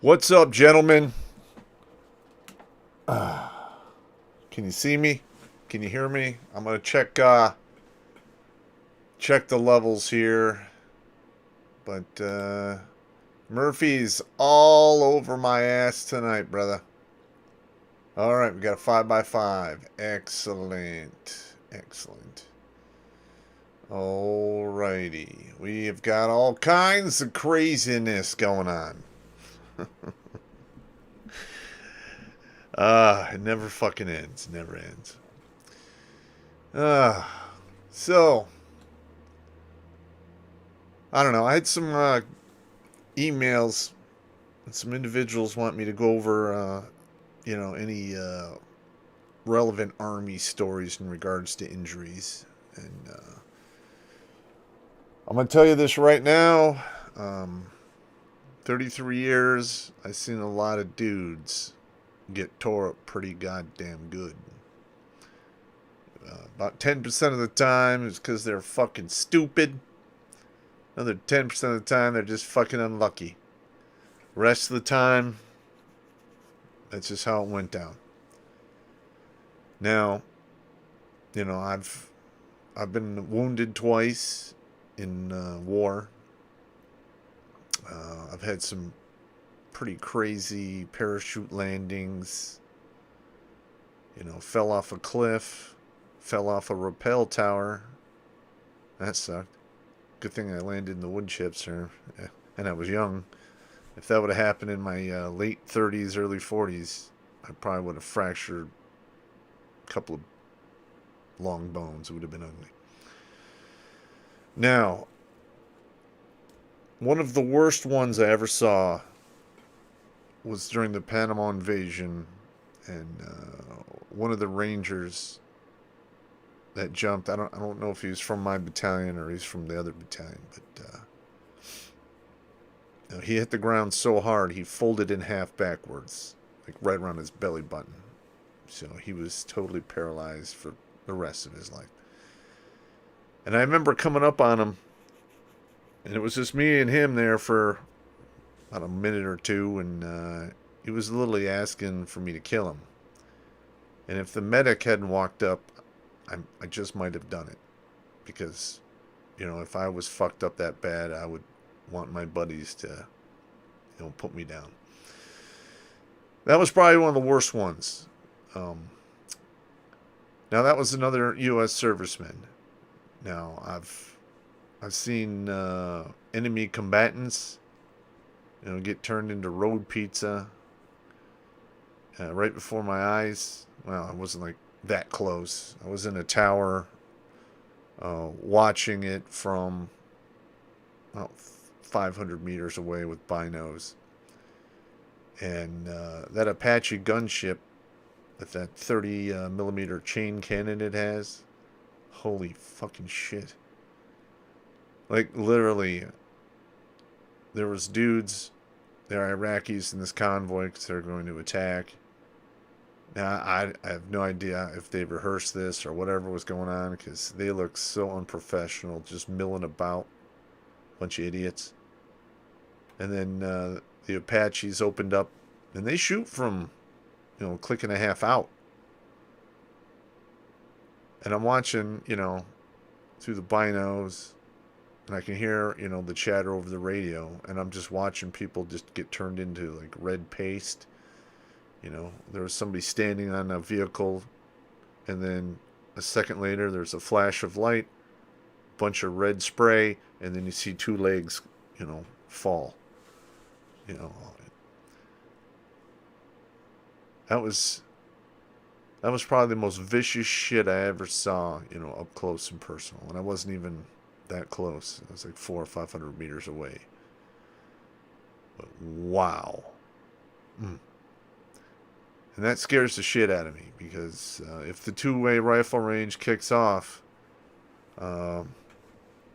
What's up, gentlemen? Can you see me? Can you hear me? I'm gonna check the levels here, but Murphy's all over my ass tonight, brother. All right, we got a 5x5. Excellent, excellent. Alrighty, we have got all kinds of craziness going on. It never fucking ends. Never ends. Uh, so I don't know. I had some emails and some individuals want me to go over, any relevant Army stories in regards to injuries. And I'm going to tell you this right now. 33 years, I've seen a lot of dudes get tore up pretty goddamn good. About 10% of the time it's because they're fucking stupid. Another 10% of the time they're just fucking unlucky. Rest of the time, that's just how it went down. Now, I've been wounded twice in war. I've had some pretty crazy parachute landings. Fell off a cliff, fell off a rappel tower. That sucked. Good thing I landed in the wood chips, and I was young. If that would have happened in my late 30s, early 40s, I probably would have fractured a couple of long bones. It would have been ugly. Now, one of the worst ones I ever saw was during the Panama invasion, and one of the Rangers that jumped. I don't know if he was from my battalion or he's from the other battalion, but he hit the ground so hard he folded in half backwards, like right around his belly button. So he was totally paralyzed for the rest of his life. And I remember coming up on him, and it was just me and him there for about a minute or two, and he was literally asking for me to kill him. And if the medic hadn't walked up, I just might have done it. Because, if I was fucked up that bad, I would want my buddies to, put me down. That was probably one of the worst ones. Now, that was another U.S. serviceman. Now, I've seen enemy combatants, get turned into road pizza right before my eyes. Well, I wasn't like that close. I was in a tower watching it from about 500 meters away with binos. And that Apache gunship with that 30 millimeter chain cannon it has, holy fucking shit. Like, literally, there was dudes, they're Iraqis in this convoy because they're going to attack. Now, I have no idea if they rehearsed this or whatever was going on because they look so unprofessional, just milling about. Bunch of idiots. And then the Apaches opened up, and they shoot from, a click and a half out. And I'm watching, through the binos, and I can hear, the chatter over the radio, and I'm just watching people just get turned into, like, red paste. There was somebody standing on a vehicle, and then a second later, there's a flash of light, bunch of red spray, and then you see two legs, fall. That was probably the most vicious shit I ever saw, up close and personal. And I wasn't even that close. I was like 400 or 500 meters away. But wow. And that scares the shit out of me because if the two-way rifle range kicks off, in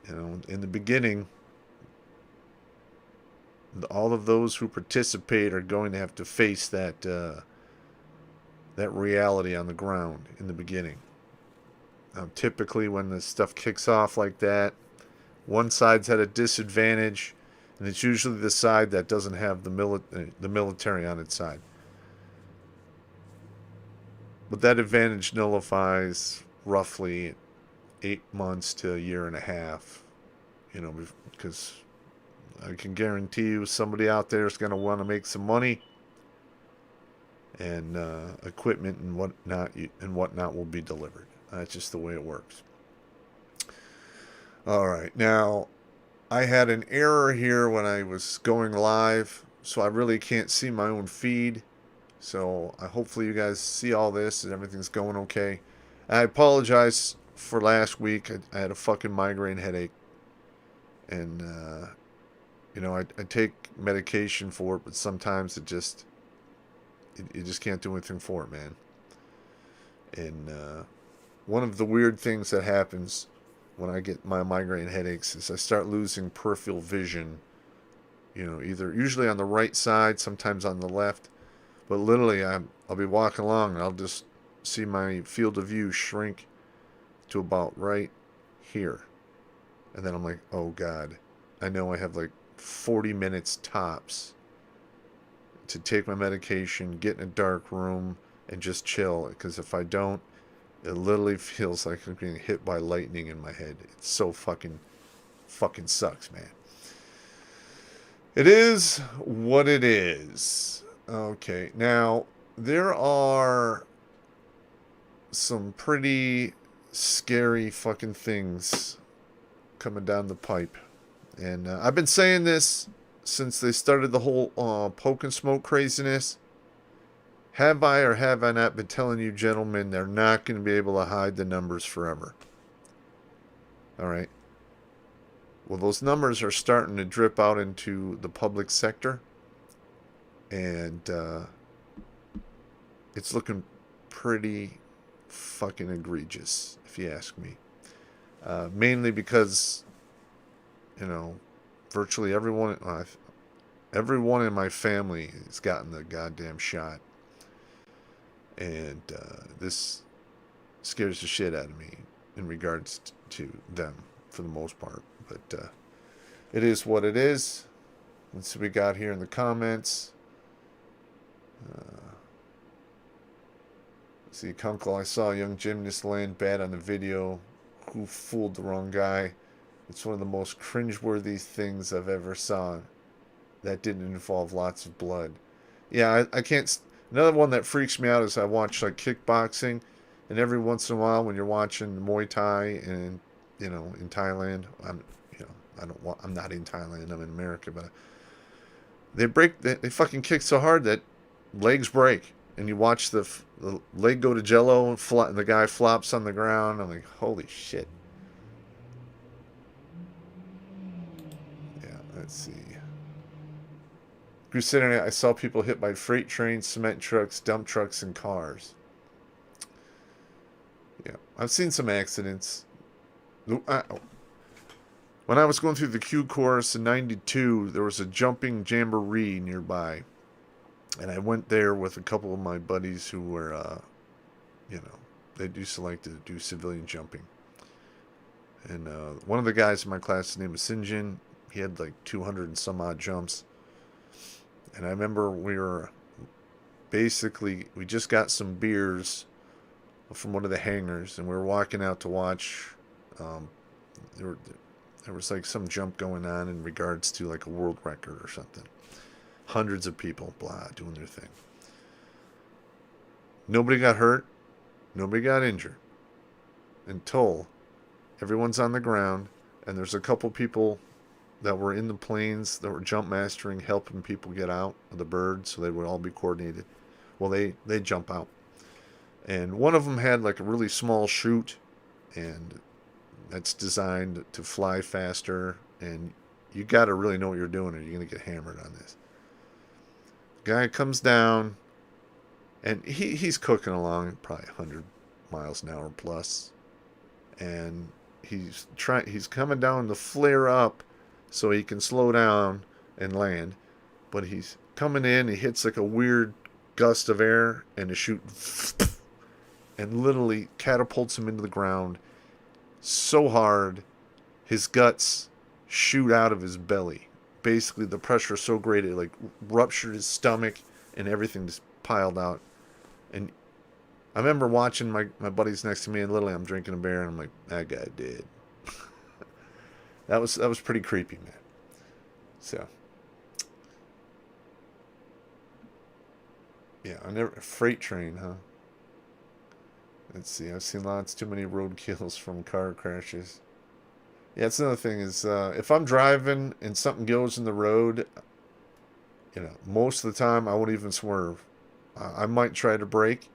the beginning, all of those who participate are going to have to face that reality on the ground in the beginning. Typically, when the stuff kicks off like that, one side's at a disadvantage, And it's usually the side that doesn't have the military on its side. But that advantage nullifies roughly 8 months to a year and a half. You know, because I can guarantee you somebody out there is going to want to make some money, and equipment and whatnot will be delivered. That's just the way it works. All right, now I had an error here when I was going live, so I really can't see my own feed. So hopefully you guys see all this and everything's going okay. I apologize for last week. I had a fucking migraine headache, and you know, I take medication for it, but sometimes you just can't do anything for it, man. And one of the weird things that happens when I get my migraine headaches is I start losing peripheral vision. You know, usually on the right side, sometimes on the left. But literally, I'll be walking along and I'll just see my field of view shrink to about right here. And then I'm like, oh God, I know I have like 40 minutes tops to take my medication, get in a dark room, and just chill. Because if I don't, it literally feels like I'm getting hit by lightning in my head. It's so fucking sucks, man. It is what it is. Okay, now there are some pretty scary fucking things coming down the pipe. And I've been saying this since they started the whole poke and smoke craziness. Have I or have I not been telling you, gentlemen, they're not going to be able to hide the numbers forever? All right. Well, those numbers are starting to drip out into the public sector. And it's looking pretty fucking egregious, if you ask me. Mainly because, you know, virtually everyone in my family has gotten the goddamn shot. And this scares the shit out of me in regards to them, for the most part. But it is what it is. Let's see what we got here in the comments. See, Kunkel, I saw a young gymnast land bad on the video. Who fooled the wrong guy? It's one of the most cringeworthy things I've ever saw. That didn't involve lots of blood. Yeah, I can't... Another one that freaks me out is I watch like kickboxing, and every once in a while when you're watching Muay Thai and, you know, in Thailand, I'm not in Thailand, I'm in America, but they fucking kick so hard that legs break, and you watch the leg go to jello and the guy flops on the ground. I'm like, holy shit. Yeah, let's see. Crusader, I saw people hit by freight trains, cement trucks, dump trucks, and cars. Yeah, I've seen some accidents. When I was going through the Q course in '92, there was a jumping jamboree nearby. And I went there with a couple of my buddies who were, you know, they used to like to do civilian jumping. And one of the guys in my class, his name was Sinjin. He had like 200 and some odd jumps. And I remember we just got some beers from one of the hangars, and we were walking out to watch. There was like some jump going on in regards to like a world record or something. Hundreds of people, doing their thing. Nobody got hurt. Nobody got injured. Until everyone's on the ground, and there's a couple people that were in the planes that were jump mastering, helping people get out of the bird, so they would all be coordinated. Well, they jump out. And one of them had like a really small chute, and that's designed to fly faster, and you got to really know what you're doing, or you're going to get hammered on this. Guy comes down, and he's cooking along probably 100 miles an hour plus, and he's coming down to flare up so he can slow down and land, but he's coming in, he hits like a weird gust of air, and the chute and literally catapults him into the ground so hard his guts shoot out of his belly. basically the pressure is so great it like ruptured his stomach and everything just piled out. And I remember watching my buddies next to me, and literally I'm drinking a beer and I'm like, that guy did. That was pretty creepy, man. So yeah, I never freight train, huh? Let's see. I've seen lots too many road kills from car crashes. Yeah, that's another thing is if I'm driving and something goes in the road, most of the time I won't even swerve. I might try to brake,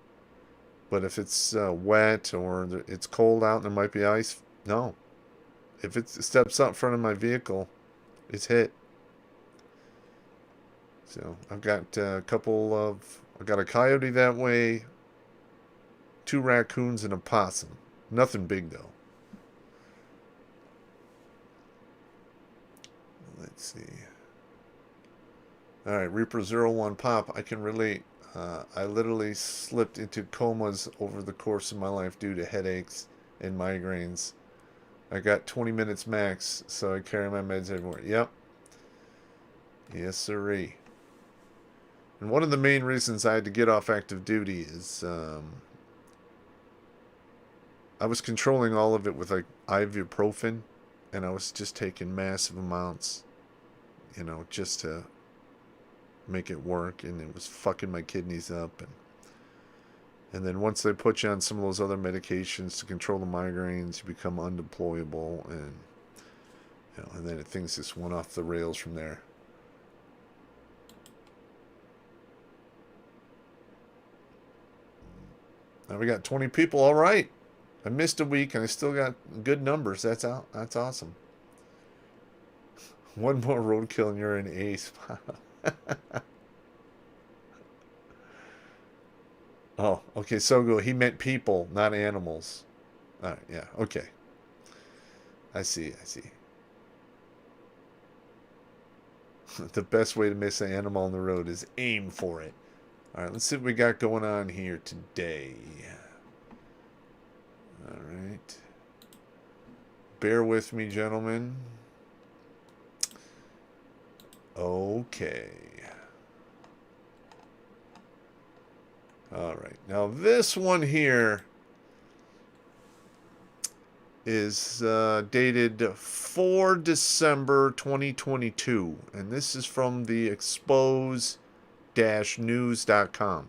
but if it's wet or it's cold out and there might be ice, no. If it steps up in front of my vehicle, it's hit. So I've got I got a coyote that way, 2 raccoons, and a possum. Nothing big though. Let's see. All right, Reaper01 Pop, I can relate. I literally slipped into comas over the course of my life due to headaches and migraines. I got 20 minutes max, so I carry my meds everywhere. Yep. Yes, sirree. And one of the main reasons I had to get off active duty is I was controlling all of it with like ibuprofen, and I was just taking massive amounts, just to make it work, and it was fucking my kidneys up. And then once they put you on some of those other medications to control the migraines, you become undeployable, and then things just went off the rails from there. Now we got 20 people. All right. I missed a week, and I still got good numbers. That's awesome. One more roadkill, and you're an ace. Oh, okay. So he meant people, not animals. All right. Yeah. Okay. I see. The best way to miss an animal on the road is aim for it. All right. Let's see what we got going on here today. All right. Bear with me, gentlemen. Okay. All right. Now, this one here is dated 4 December 2022. And this is from the expose-news.com.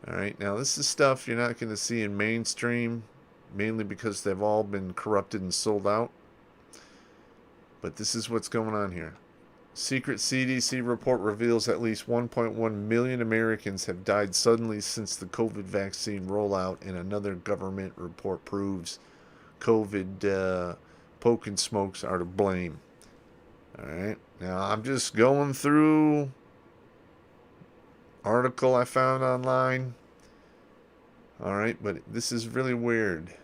All right. Now, this is stuff you're not going to see in mainstream, mainly because they've all been corrupted and sold out. But this is what's going on here. Secret CDC report reveals at least 1.1 million Americans have died suddenly since the COVID vaccine rollout, and another government report proves COVID poke and smokes are to blame. All right. Now, I'm just going through article I found online. All right, but this is really weird.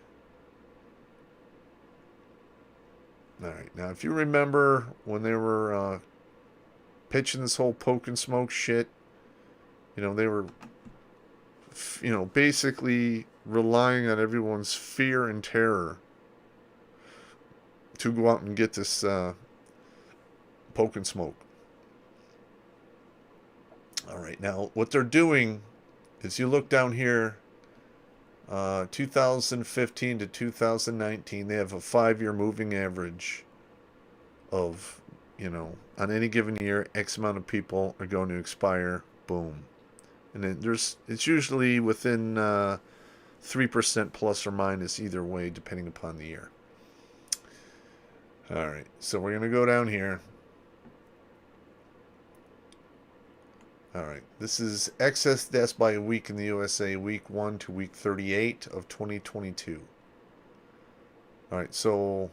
All right. Now, if you remember when they were pitching this whole poke and smoke shit, they were, basically relying on everyone's fear and terror to go out and get this poke and smoke. All right. Now, what they're doing is you look down here, 2015 to 2019, they have a 5-year moving average of, on any given year, X amount of people are going to expire. Boom. And then it's usually within 3% plus or minus either way, depending upon the year. All right. So we're going to go down here. All right. This is excess deaths by a week in the USA, week 1 to week 38 of 2022. All right. So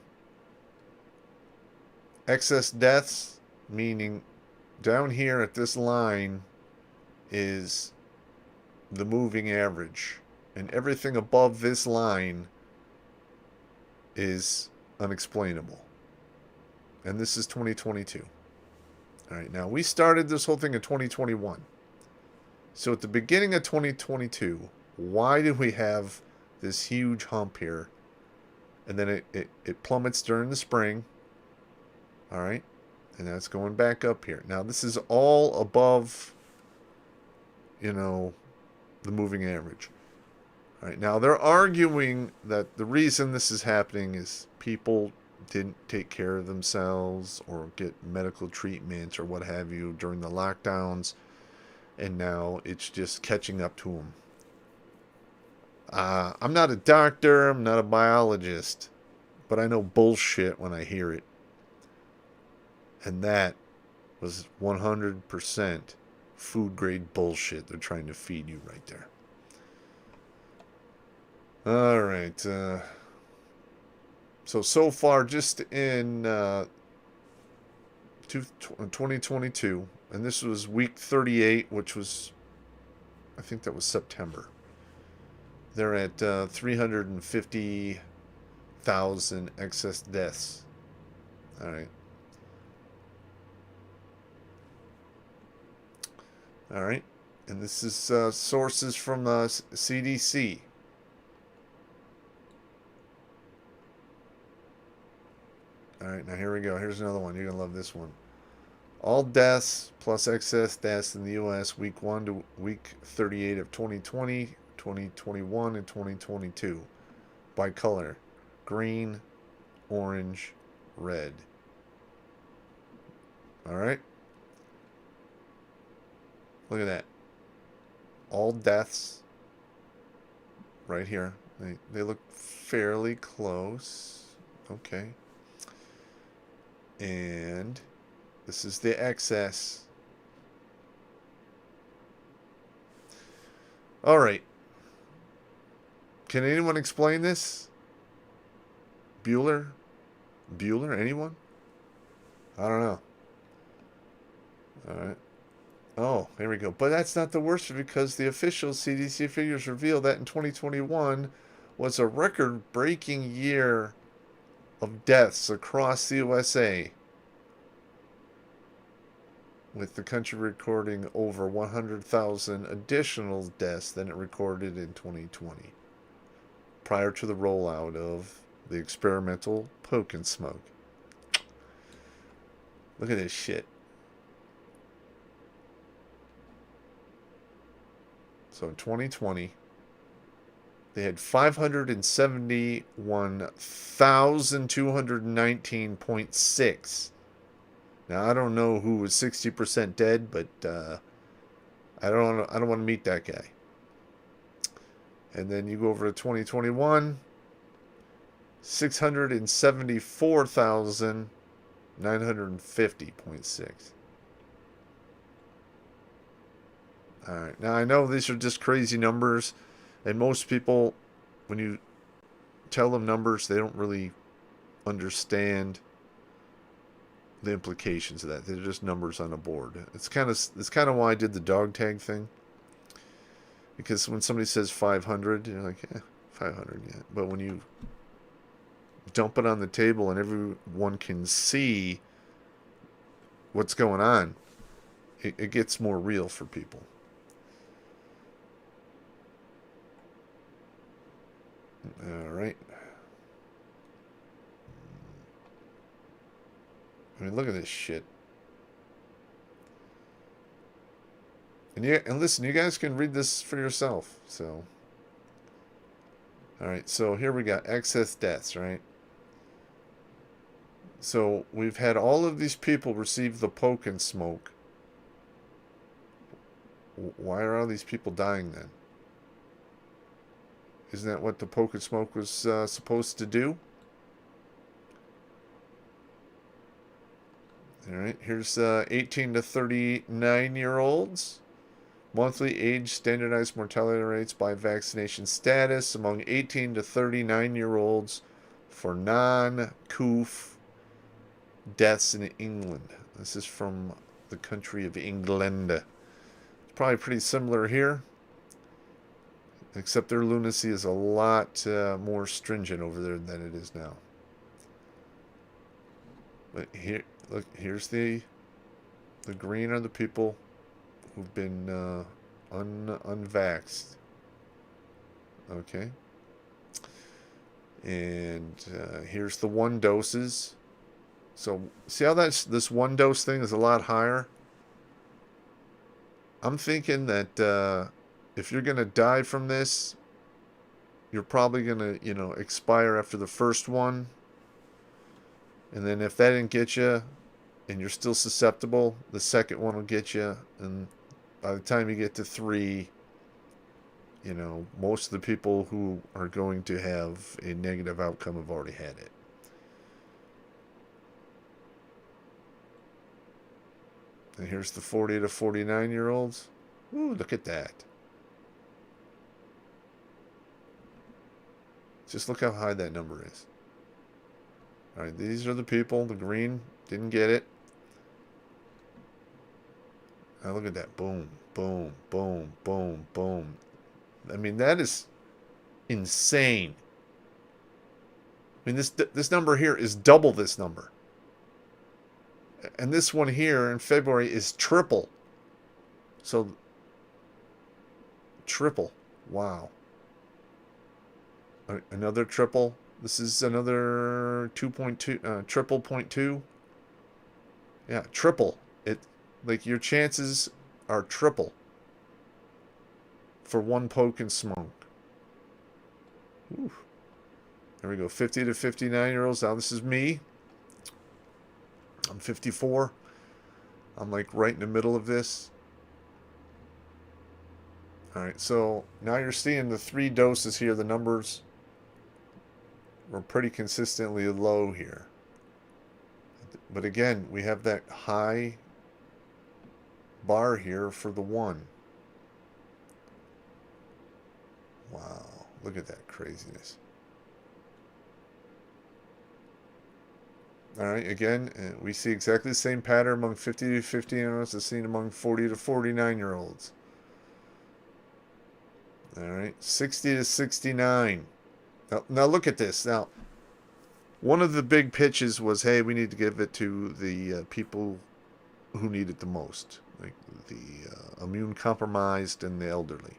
excess deaths, meaning down here at this line is the moving average. And everything above this line is unexplainable. And this is 2022. All right, now we started this whole thing in 2021. So at the beginning of 2022, why did we have this huge hump here? And then it plummets during the spring. All right. And that's going back up here. Now, this is all above, you know, the moving average. All right. Now, they're arguing that the reason this is happening is people didn't take care of themselves or get medical treatment or what have you during the lockdowns. And now it's just catching up to them. I'm not a doctor. I'm not a biologist. But I know bullshit when I hear it. And that was 100% food grade bullshit they're trying to feed you right there. All right. So far, just in 2022, and this was week 38, which was, I think that was September. They're at 350,000 excess deaths. All right. All right. And this is sources from CDC. All right, now here we go. Here's another one. You're going to love this one. All deaths plus excess deaths in the U.S. week 1 to week 38 of 2020, 2021, and 2022 by color. Green, orange, red. All right. Look at that. All deaths right here. They look fairly close. Okay. And this is the excess. All right. Can anyone explain this? Bueller? Anyone? I don't know. All right. Oh, here we go. But that's not the worst because the official CDC figures reveal that in 2021 was a record-breaking year of deaths across the USA, with the country recording over 100,000 additional deaths than it recorded in 2020, prior to the rollout of the experimental poke and smoke. Look at this shit. So in 2020, they had 571,219.6. Now I don't know who was 60% dead, but I don't want to meet that guy. And then you go over to 2021, 674,950.6. All right. Now I know these are just crazy numbers, and most people, when you tell them numbers, they don't really understand the implications of that. They're just numbers on a board. It's kind of why I did the dog tag thing. Because when somebody says 500, you're like, 500, yeah. But when you dump it on the table and everyone can see what's going on, it gets more real for people. All right. I mean, look at this shit. And listen, you guys can read this for yourself. So, all right. So here we got excess deaths, right? So we've had all of these people receive the poke and smoke. Why are all these people dying then? Isn't that what the poke and smoke was supposed to do? All right, here's 18 to 39-year-olds. Monthly age standardized mortality rates by vaccination status among 18 to 39-year-olds for non-COOF deaths in England. This is from the country of England. It's probably pretty similar here, except their lunacy is a lot more stringent over there than it is now. But here, look, here's the green are the people who've been unvaxxed. Okay. And here's the 1 doses. So see how this one dose thing is a lot higher? I'm thinking that if you're going to die from this, you're probably going to, expire after the first one. And then if that didn't get you and you're still susceptible, the second one will get you. And by the time you get to 3, most of the people who are going to have a negative outcome have already had it. And here's the 40 to 49-year-olds. Ooh, look at that. Just look how high that number is. All right, these are the people. The green didn't get it. Now look at that. Boom, boom, boom, boom, boom. I mean, that is insane. I mean, this number here is double this number. And this one here in February is triple. So, triple. Wow. Another triple. This is another 2.2, triple 0.2. Yeah, triple. Like, your chances are triple for one poke and smoke. Ooh. There we go. 50 to 59-year-olds. Now, this is me. I'm 54. I'm like right in the middle of this. All right, so now you're seeing the 3 doses here. The numbers were pretty consistently low here. But again, we have that high bar here for the 1. Wow, look at that craziness. All right, again, we see exactly the same pattern among 50 to 50-year-olds as seen among 40 to 49-year-olds. All right, 60 to 69. Now look at this. Now, one of the big pitches was, hey, we need to give it to the people who need it the most, like the immune compromised and the elderly.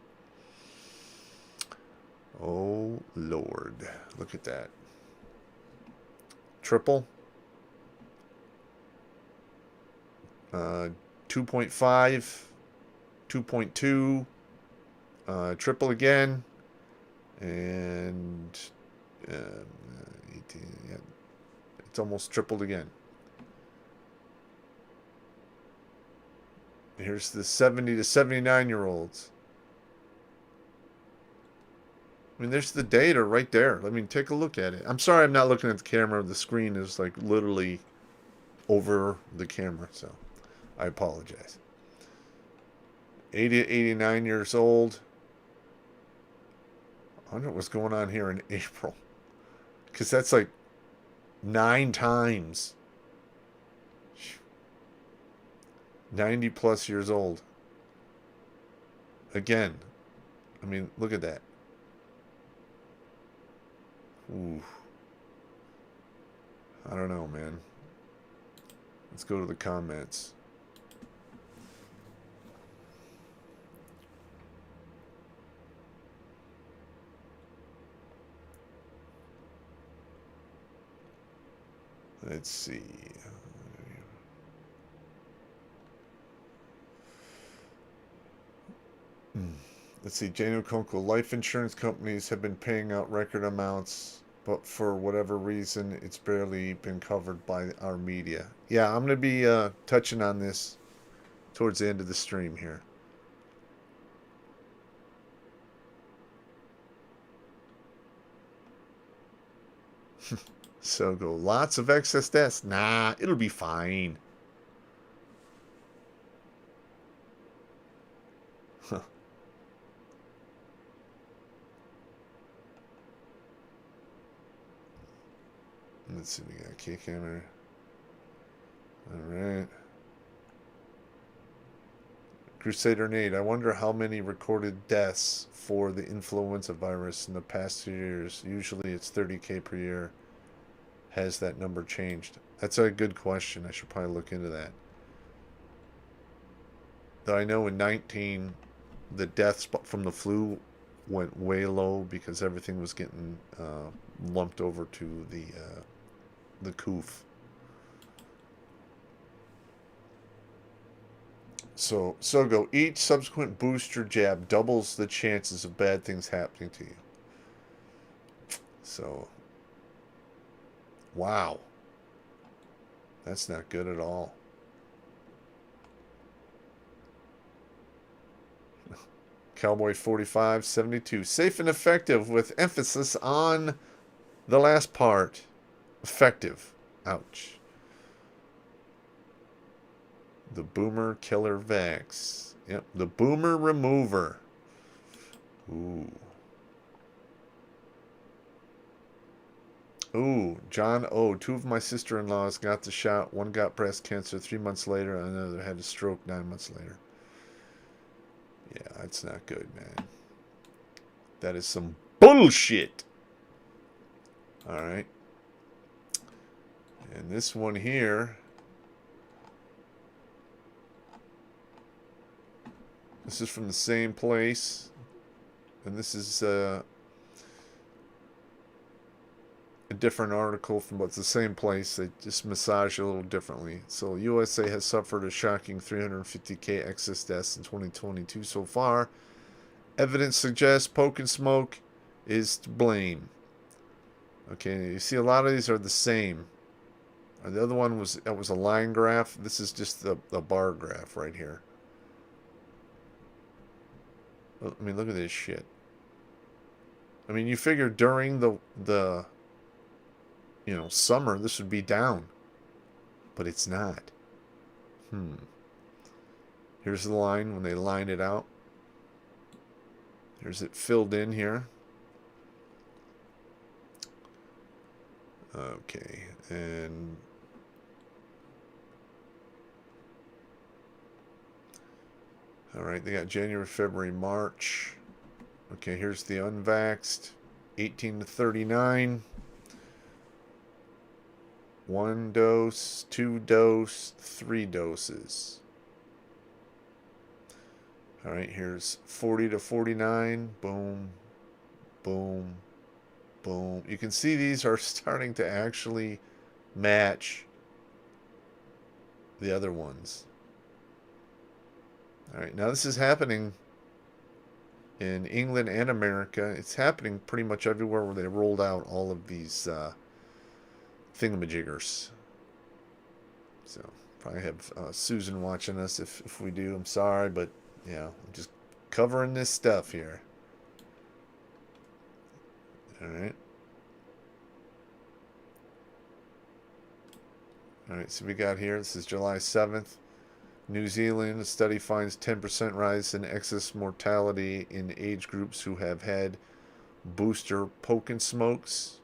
Oh, Lord. Look at that. Triple. 2.5. 2.2. Triple again. And 18, yeah, it's almost tripled again. Here's the 70 to 79-year-olds. I mean, there's the data right there. I mean, take a look at it. I'm sorry I'm not looking at the camera. The screen is like literally over the camera, so I apologize. 80 to 89 years old. I wonder what's going on here in April. Because that's like 9 times. 90 plus years old. Again. I mean, look at that. Ooh. I don't know, man. Let's go to the comments. Let's see. Let's see. Redonkulas life insurance companies have been paying out record amounts, but for whatever reason, it's barely been covered by our media. Yeah, I'm going to be touching on this towards the end of the stream here. So go. Lots of excess deaths. Nah, it'll be fine. Huh. Let's see. We got kick hammer. All right. Crusader Nate. I wonder how many recorded deaths for the influenza virus in the past 2 years. Usually it's 30K per year. Has that number changed? That's a good question. I should probably look into that. Though I know in 19, the deaths from the flu went way low because everything was getting lumped over to the coof. So, Sogo, each subsequent booster jab doubles the chances of bad things happening to you. So, wow. That's not good at all. Cowboy 4572. Safe and effective with emphasis on the last part. Effective. Ouch. The Boomer Killer Vax. Yep, the Boomer Remover. Ooh. Ooh, John O. Two of my sister-in-laws got the shot. One got breast cancer 3 months later, and another had a stroke 9 months later. Yeah, that's not good, man. That is some bullshit. All right. And this one here. This is from the same place. And this is a different article from what's the same place. They just massage it a little differently. So USA has suffered a shocking 350K excess deaths in 2022 so far. Evidence suggests poke and smoke is to blame. Okay, you see a lot of these are the same. The other one was a line graph. This is just the bar graph right here. I mean, look at this shit. I mean, you figure during the summer this would be down, but it's not. Here's the line when they line it out. Here's it filled in here. Okay, and all right, they got January, February, March. Okay, here's the unvaxxed, 18 to 39. 1 dose, 2 dose, 3 doses. All right, here's 40 to 49. Boom, boom, boom. You can see these are starting to actually match the other ones. All right, now this is happening in England and America. It's happening pretty much everywhere where they rolled out all of these thingamajiggers. So probably have Susan watching us if we do. I'm sorry, but yeah, I'm just covering this stuff here. All right. All right, so we got here, this is July 7th. New Zealand, a study finds 10% rise in excess mortality in age groups who have had booster poke and smokes.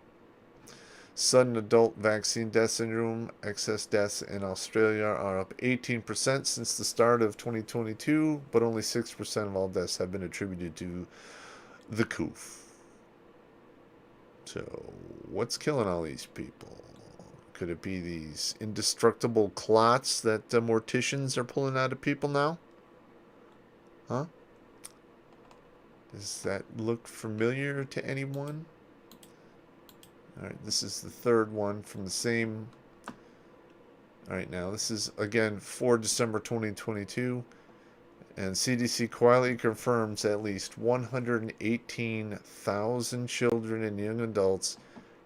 Sudden adult vaccine death syndrome, excess deaths in Australia are up 18% since the start of 2022, but only 6% of all deaths have been attributed to the coof. So, what's killing all these people? Could it be these indestructible clots that morticians are pulling out of people now? Huh? Does that look familiar to anyone? Alright, this is the third one from the same. Alright, now this is again for December 2022. And CDC quietly confirms at least 118,000 children and young adults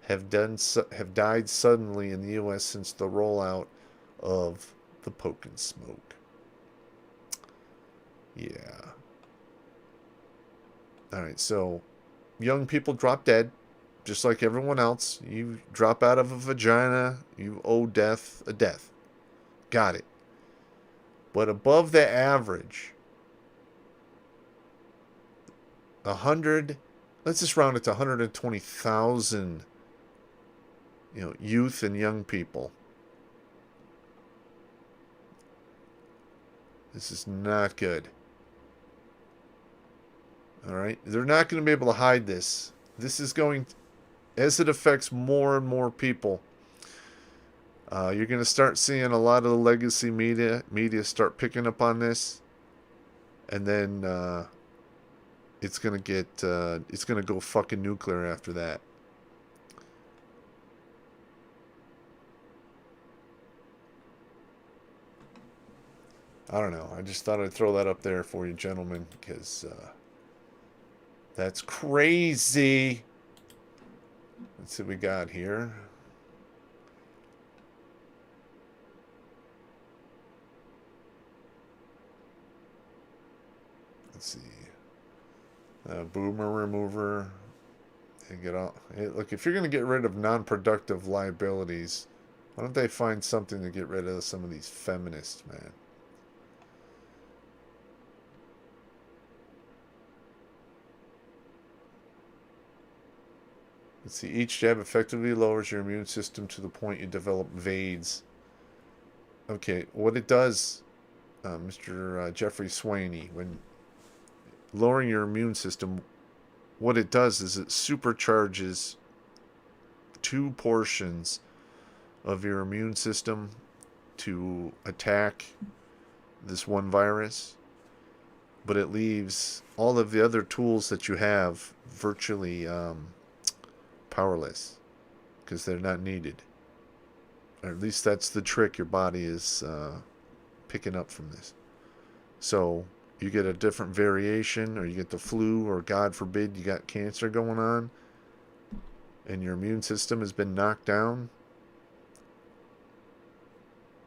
have died suddenly in the U.S. since the rollout of the poke and smoke. Yeah. Alright, so young people drop dead, just like everyone else. You drop out of a vagina, you owe death a death. Got it. But above the average, 100, let's just round it to 120,000 youth and young people. This is not good. All right, they're not going to be able to hide this. This is going, as it affects more and more people, you're going to start seeing a lot of the legacy media start picking up on this, and then it's going to go fucking nuclear after that. I don't know. I just thought I'd throw that up there for you, gentlemen, because that's crazy. Let's see what we got here. Let's see. Boomer remover. And get all. Hey, look, if you're going to get rid of non-productive liabilities, why don't they find something to get rid of some of these feminists, man? Let's see. Each jab effectively lowers your immune system to the point you develop VADES. Okay, what it does, Mr. Jeffrey Swaney, when lowering your immune system, what it does is it supercharges two portions of your immune system to attack this one virus, but it leaves all of the other tools that you have virtually powerless because they're not needed. Or at least that's the trick your body is picking up from this. So you get a different variation, or you get the flu, or God forbid you got cancer going on, and your immune system has been knocked down.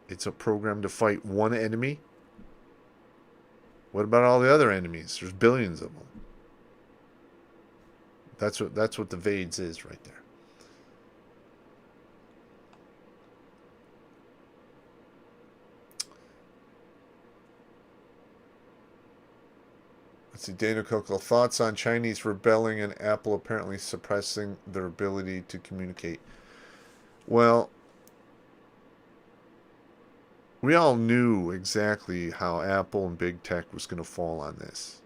It's a program to fight one enemy. What about all the other enemies? There's billions of them. That's what the VADES is right there. Let's see, Dana Coco. Thoughts on Chinese rebelling and Apple apparently suppressing their ability to communicate. Well, we all knew exactly how Apple and big tech was going to fall on this.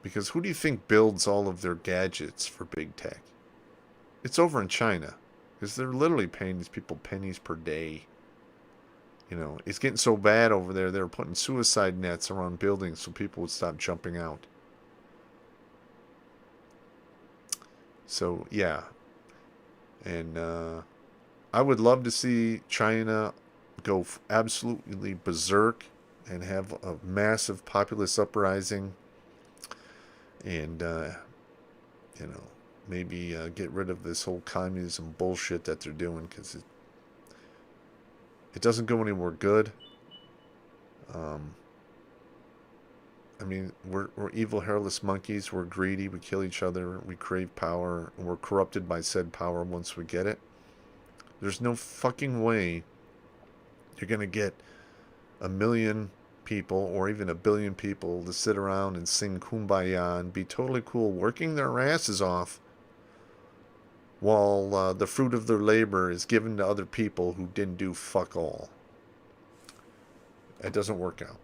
Because who do you think builds all of their gadgets for big tech? It's over in China. Because they're literally paying these people pennies per day. You know, it's getting so bad over there, they were putting suicide nets around buildings so people would stop jumping out. So, yeah. And I would love to see China go absolutely berserk and have a massive populist uprising. And, you know, maybe get rid of this whole communism bullshit that they're doing, because it doesn't go anywhere good. I mean, we're evil, hairless monkeys. We're greedy. We kill each other. We crave power. And we're corrupted by said power once we get it. There's no fucking way you're going to get 1 million people or even 1 billion people to sit around and sing Kumbaya and be totally cool, working their asses off while the fruit of their labor is given to other people who didn't do fuck all. It doesn't work out.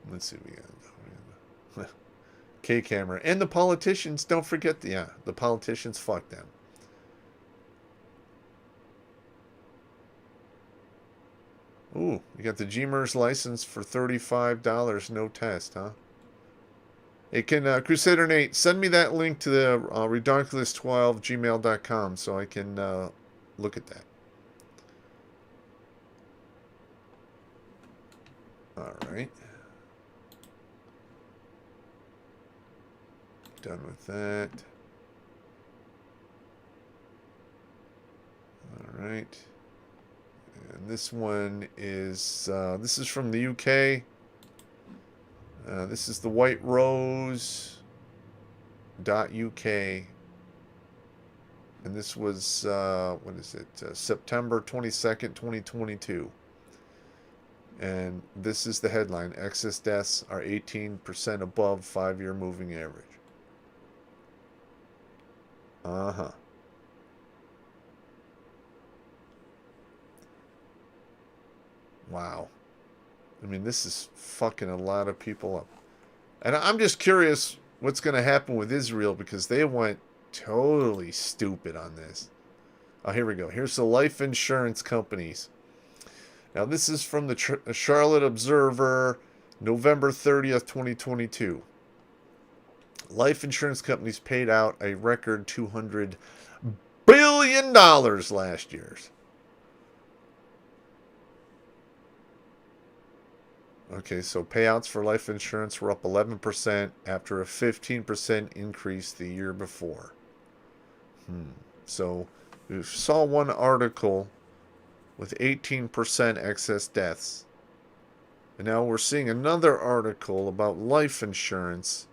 Let's see, we got K camera. And the politicians, don't forget the politicians, fuck them. Ooh, you got the GMERS license for $35, no test, huh? Hey, can Crusader Nate send me that link to the Redonkulas12 gmail.com so I can look at that. All right. Done with that. All right. And this one is, this is from the UK. This is the White Rose .uk. And this was, what is it? September 22nd, 2022. And this is the headline. Excess deaths are 18% above 5-year moving average. Uh-huh. Wow. I mean, this is fucking a lot of people up. And I'm just curious what's going to happen with Israel, because they went totally stupid on this. Oh, here we go. Here's the life insurance companies. Now, this is from the Charlotte Observer, November 30th, 2022. Life insurance companies paid out a record $200 billion billion last year. Okay, so payouts for life insurance were up 11% after a 15% increase the year before. So we saw one article with 18% excess deaths. And now we're seeing another article about life insurance.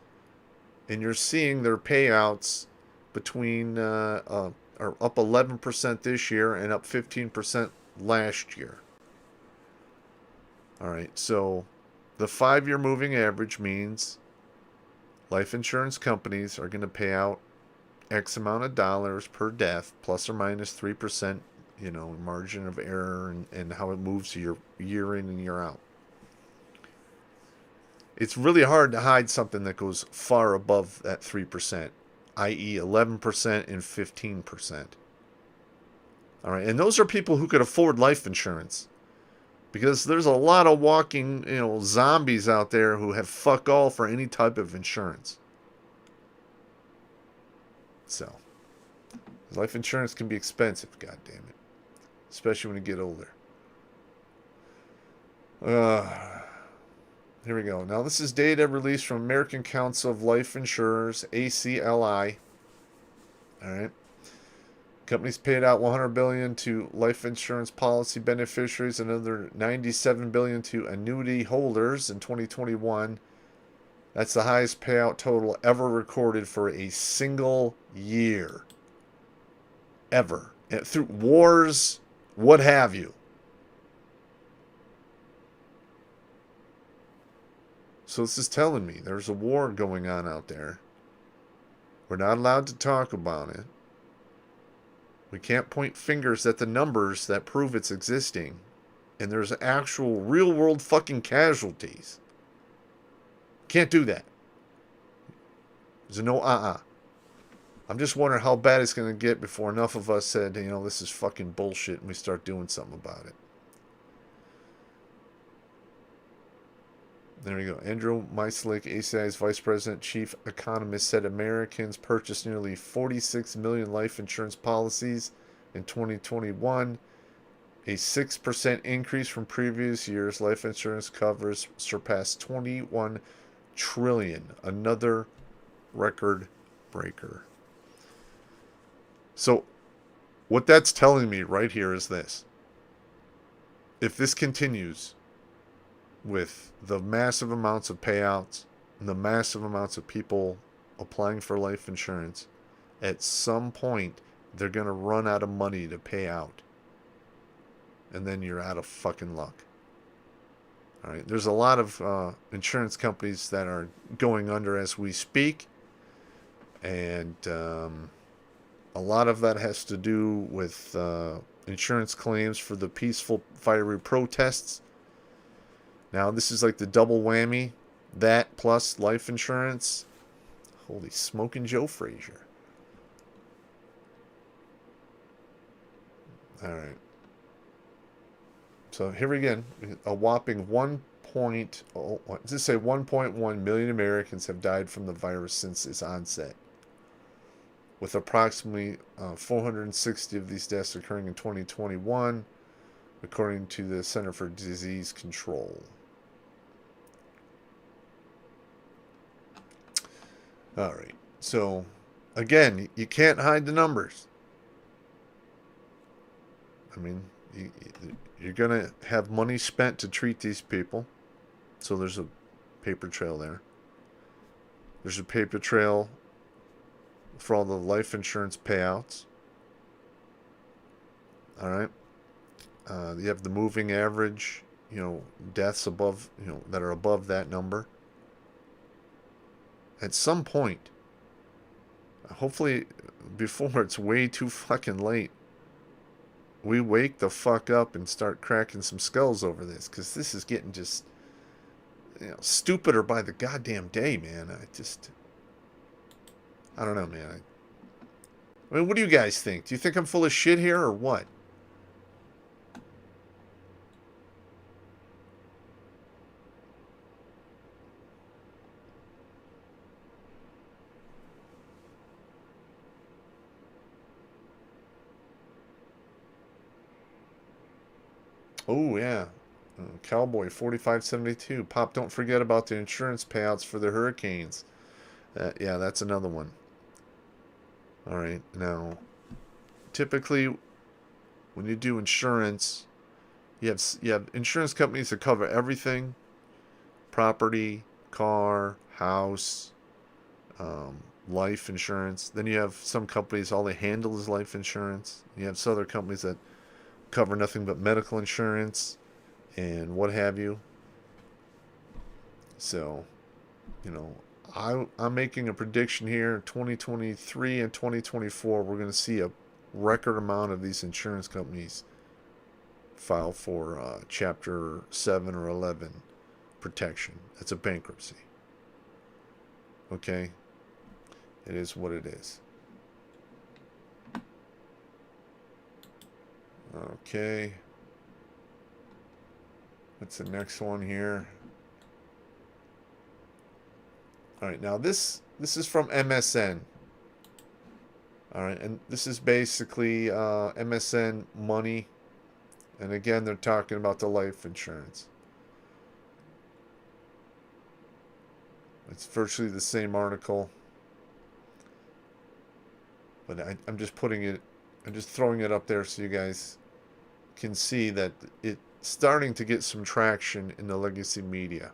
And you're seeing their payouts between are up 11% this year and up 15% last year. All right, so the 5-year moving average means life insurance companies are going to pay out X amount of dollars per death, plus or minus 3%, margin of error and how it moves year in and year out. It's really hard to hide something that goes far above that 3%, i.e. 11% and 15%. All right, and those are people who could afford life insurance. Because there's a lot of walking, zombies out there who have fuck all for any type of insurance. So, life insurance can be expensive, god damn it. Especially when you get older. Here we go. Now, this is data released from American Council of Life Insurers, ACLI. All right. Companies paid out $100 billion to life insurance policy beneficiaries and another $97 billion to annuity holders in 2021. That's the highest payout total ever recorded for a single year. Ever. And through wars, what have you. So this is telling me there's a war going on out there. We're not allowed to talk about it. We can't point fingers at the numbers that prove it's existing. And there's actual real-world fucking casualties. Can't do that. There's a no I'm just wondering how bad it's going to get before enough of us said, this is fucking bullshit, and we start doing something about it. There we go. Andrew Meislik, ACI's vice president, chief economist, said Americans purchased nearly 46 million life insurance policies in 2021, a 6% increase from previous years. Life insurance covers surpassed 21 trillion, another record breaker. So, what that's telling me right here is this. If this continues, with the massive amounts of payouts and the massive amounts of people applying for life insurance, at some point they're going to run out of money to pay out. And then you're out of fucking luck. All right, there's a lot of insurance companies that are going under as we speak. And a lot of that has to do with insurance claims for the peaceful, fiery protests. Now, this is like the double whammy. That plus life insurance. Holy smoking Joe Frazier. All right. So here again, a whopping 1.1 million Americans have died from the virus since its onset, with approximately 460 of these deaths occurring in 2021, according to the Center for Disease Control. All right. So, again, you can't hide the numbers. I mean, you're going to have money spent to treat these people. So there's a paper trail there. There's a paper trail for all the life insurance payouts. All right. You have the moving average, deaths above, that are above that number. At some point, hopefully before it's way too fucking late, we wake the fuck up and start cracking some skulls over this, because this is getting just, stupider by the goddamn day, man. I don't know, man. I mean, what do you guys think? Do you think I'm full of shit here, or what? Oh, yeah. Cowboy 4572. Pop, don't forget about the insurance payouts for the hurricanes. Yeah, that's another one. All right. Now, typically, when you do insurance, you have insurance companies that cover everything: property, car, house, life insurance. Then you have some companies, all they handle is life insurance. You have some other companies that cover nothing but medical insurance and what have you. So, you know, I'm making a prediction here: 2023 and 2024, we're going to see a record amount of these insurance companies file for Chapter 7 or 11 protection. It's a bankruptcy. Okay? It is what it is. Okay. What's the next one here? All right, now this is from MSN. All right, and this is basically MSN Money. And again, they're talking about the life insurance. It's virtually the same article. But I'm just throwing it up there so you guys can see that it's starting to get some traction in the legacy media.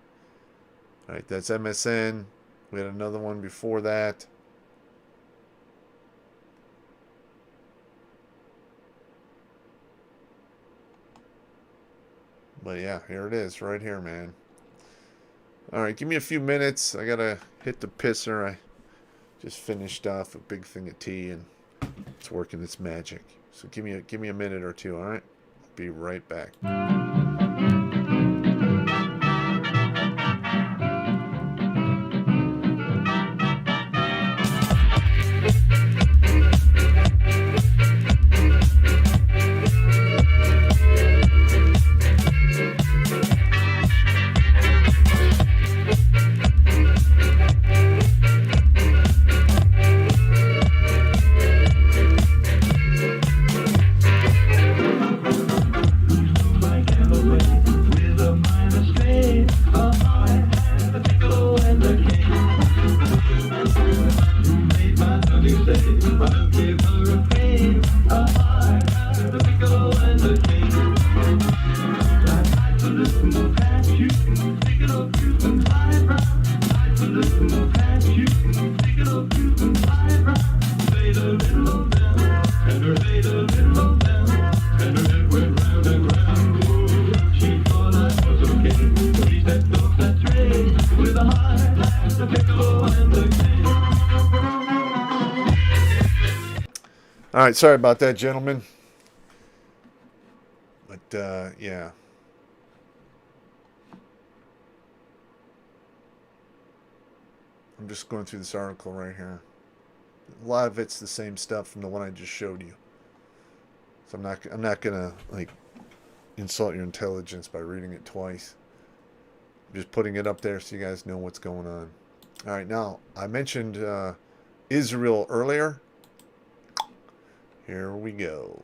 All right, that's MSN. We had another one before that. But yeah, here it is, right here, man. All right, give me a few minutes. I gotta hit the pisser. I just finished off a big thing of tea, and it's working its magic. So give me a minute or two. All right, be right back. All right, sorry about that, gentlemen. But, yeah. I'm just going through this article right here. A lot of it's the same stuff from the one I just showed you. So I'm not gonna like insult your intelligence by reading it twice. I'm just putting it up there so you guys know what's going on. All right, now I mentioned Israel earlier. Here we go.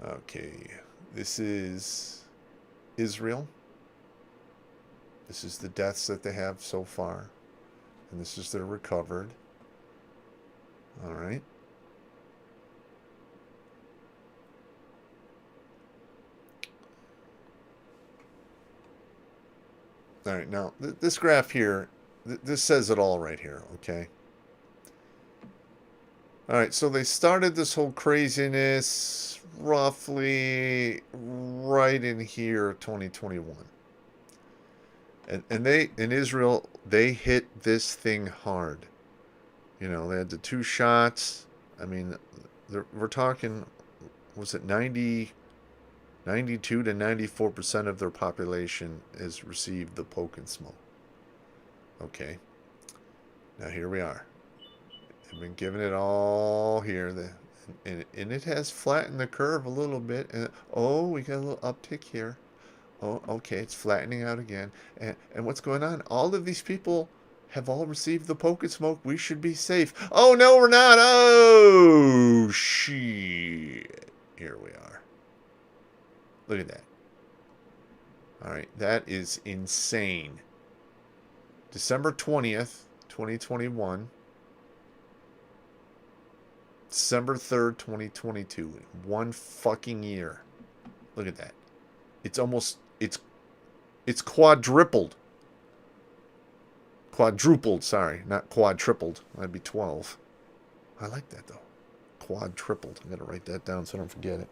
Okay, this is Israel. This is the deaths that they have so far. And this is their recovered. All right. All right, now this graph here, this says it all right here, okay? All right, so they started this whole craziness roughly right in here, 2021. And they, in Israel, they hit this thing hard. You know, they had the 2 shots. I mean, we're talking, was it 92 to 94% of their population has received the poke and smoke. Okay. Now here we are. They've been giving it all here. And it has flattened the curve a little bit. And oh, we got a little uptick here. Oh, okay, it's flattening out again. And what's going on? All of these people have all received the poke and smoke. We should be safe. Oh, no, we're not. Oh, shit. Here we are. Look at that. All right, that is insane. December 20th, 2021. December 3rd, 2022. 1 fucking year. Look at that. It's almost, it's quadrupled. Quadrupled, sorry. Not quadrupled. That'd be 12. I like that, though. Quadrupled. I gotta write that down so I don't forget it.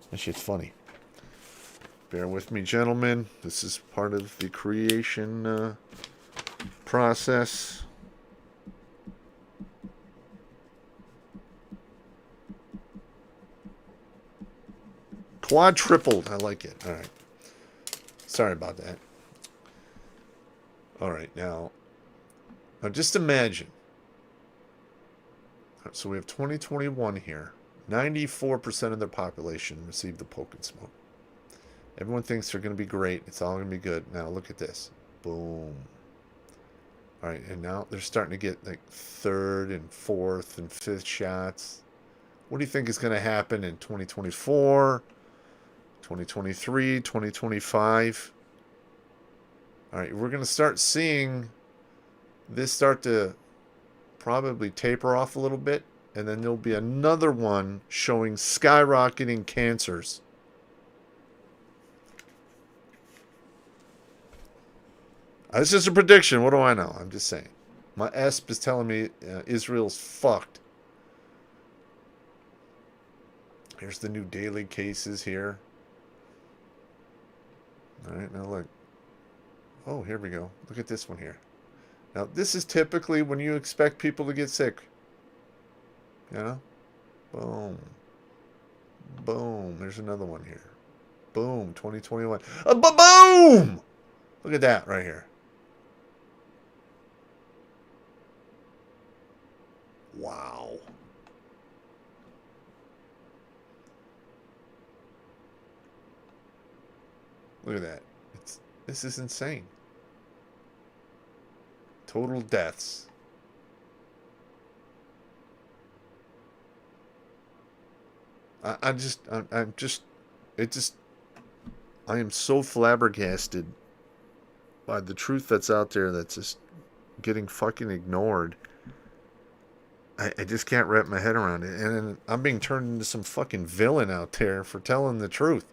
That shit's funny. Bear with me, gentlemen. This is part of the creation process. Quadrupled. I like it. All right. Sorry about that. All right. Now just imagine. So we have 2021 here. 94% of their population received the poke and smoke. Everyone thinks they're going to be great. It's all going to be good. Now look at this. Boom. All right. And now they're starting to get like 3rd and 4th and 5th shots. What do you think is going to happen in 2024? 2023, 2025. All right, we're going to start seeing this start to probably taper off a little bit, and then there'll be another one showing skyrocketing cancers. This is a prediction. What do I know? I'm just saying. My ESP is telling me Israel's fucked. Here's the new daily cases here. All right, now look. Oh, here we go. Look at this one here. Now, this is typically when you expect people to get sick. You know? Boom. Boom. There's another one here. Boom. 2021. Boom! Look at that right here. Wow. Look at that. This is insane. Total deaths. I am so flabbergasted by the truth that's out there that's just getting fucking ignored. I just can't wrap my head around it. And I'm being turned into some fucking villain out there for telling the truth.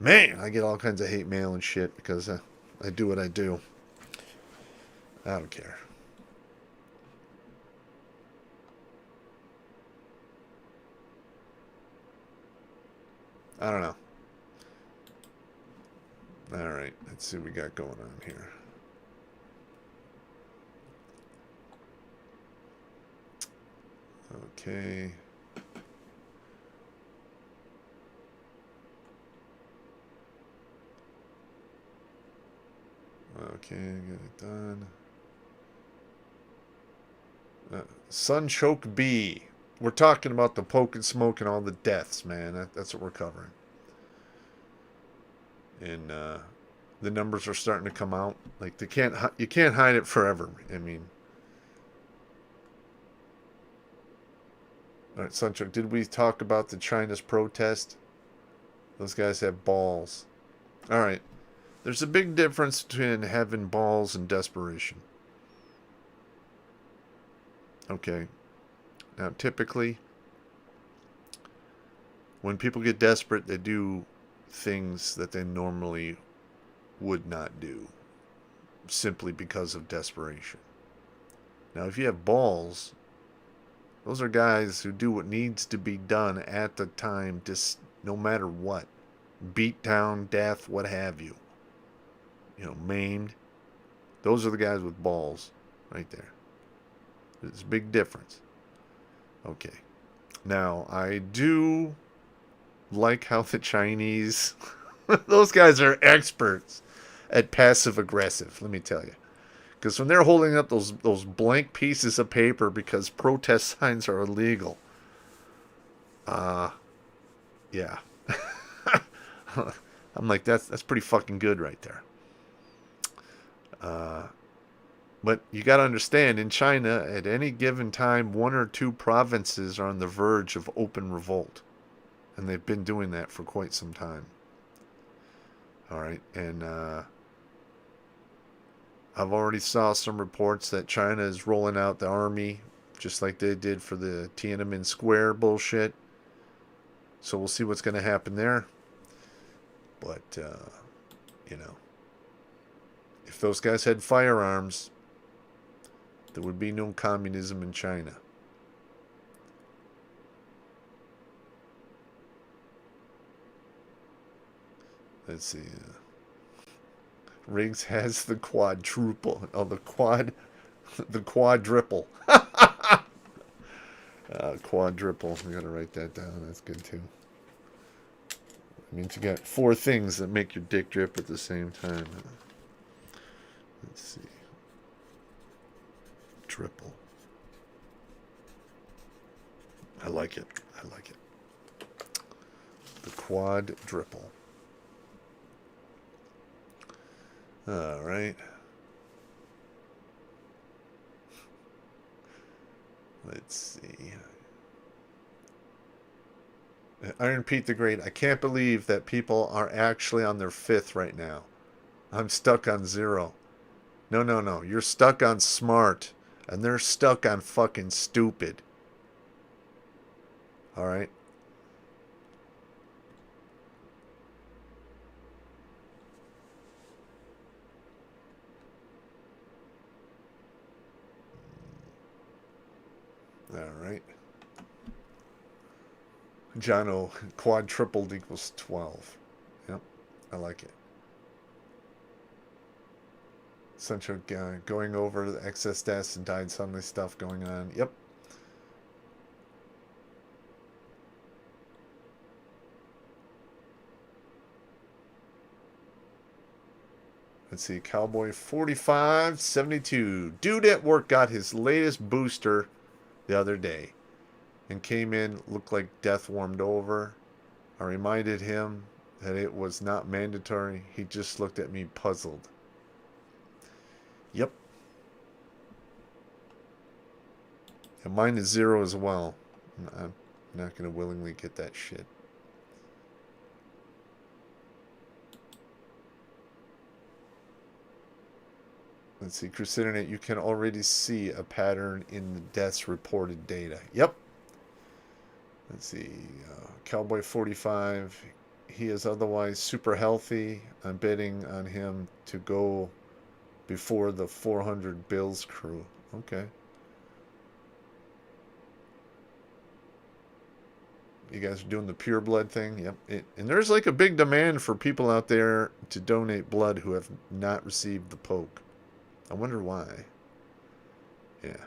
Man, I get all kinds of hate mail and shit because I do what I do. I don't care. I don't know. All right, let's see what we got going on here. Okay. Okay, get it done. Sunchoke B. We're talking about the poke and smoke and all the deaths, man. That's what we're covering. And the numbers are starting to come out. Like you can't hide it forever. I mean, all right, Sunchoke. Did we talk about the China's protest? Those guys have balls. All right. There's a big difference between having balls and desperation. Okay. Now, typically, when people get desperate, they do things that they normally would not do, simply because of desperation. Now, if you have balls, those are guys who do what needs to be done at the time, just no matter what. Beat down, death, what have you. You know, maimed. Those are the guys with balls right there. There's a big difference. Okay. Now, I do like how the Chinese, those guys are experts at passive aggressive, let me tell you. Because when they're holding up those blank pieces of paper because protest signs are illegal, yeah. I'm like, that's pretty fucking good right there. But you got to understand, in China, at any given time, 1 or 2 provinces are on the verge of open revolt. And they've been doing that for quite some time. All right. And I've already saw some reports that China is rolling out the army just like they did for the Tiananmen Square bullshit. So we'll see what's going to happen there. But, you know, if those guys had firearms, there would be no communism in China. Let's see. Riggs has the quadruple. Oh, the quadruple. Quadruple. I gotta write that down. That's good too. It means you got 4 things that make your dick drip at the same time. Let's see. Triple. I like it. I like it. The quadruple. All right. Let's see. Iron Pete the Great. I can't believe that people are actually on their 5th right now. I'm stuck on 0. No, no, no. You're stuck on smart. And they're stuck on fucking stupid. Alright? Alright. Jono, quadrupled equals 12. Yep, I like it. Central going over the excess deaths and died suddenly stuff going on. Yep. Let's see, Cowboy 4572. Dude at work got his latest booster the other day and came in, looked like death warmed over. I reminded him that it was not mandatory. He just looked at me puzzled. Yep. And mine is 0 as well. I'm not going to willingly get that shit. Let's see, Crusadernet, you can already see a pattern in the deaths reported data. Yep. Let's see, Cowboy 45, he is otherwise super healthy. I'm betting on him to go before the 400 Bills crew. Okay. You guys are doing the pure blood thing? Yep. And there's like a big demand for people out there to donate blood who have not received the poke. I wonder why. Yeah.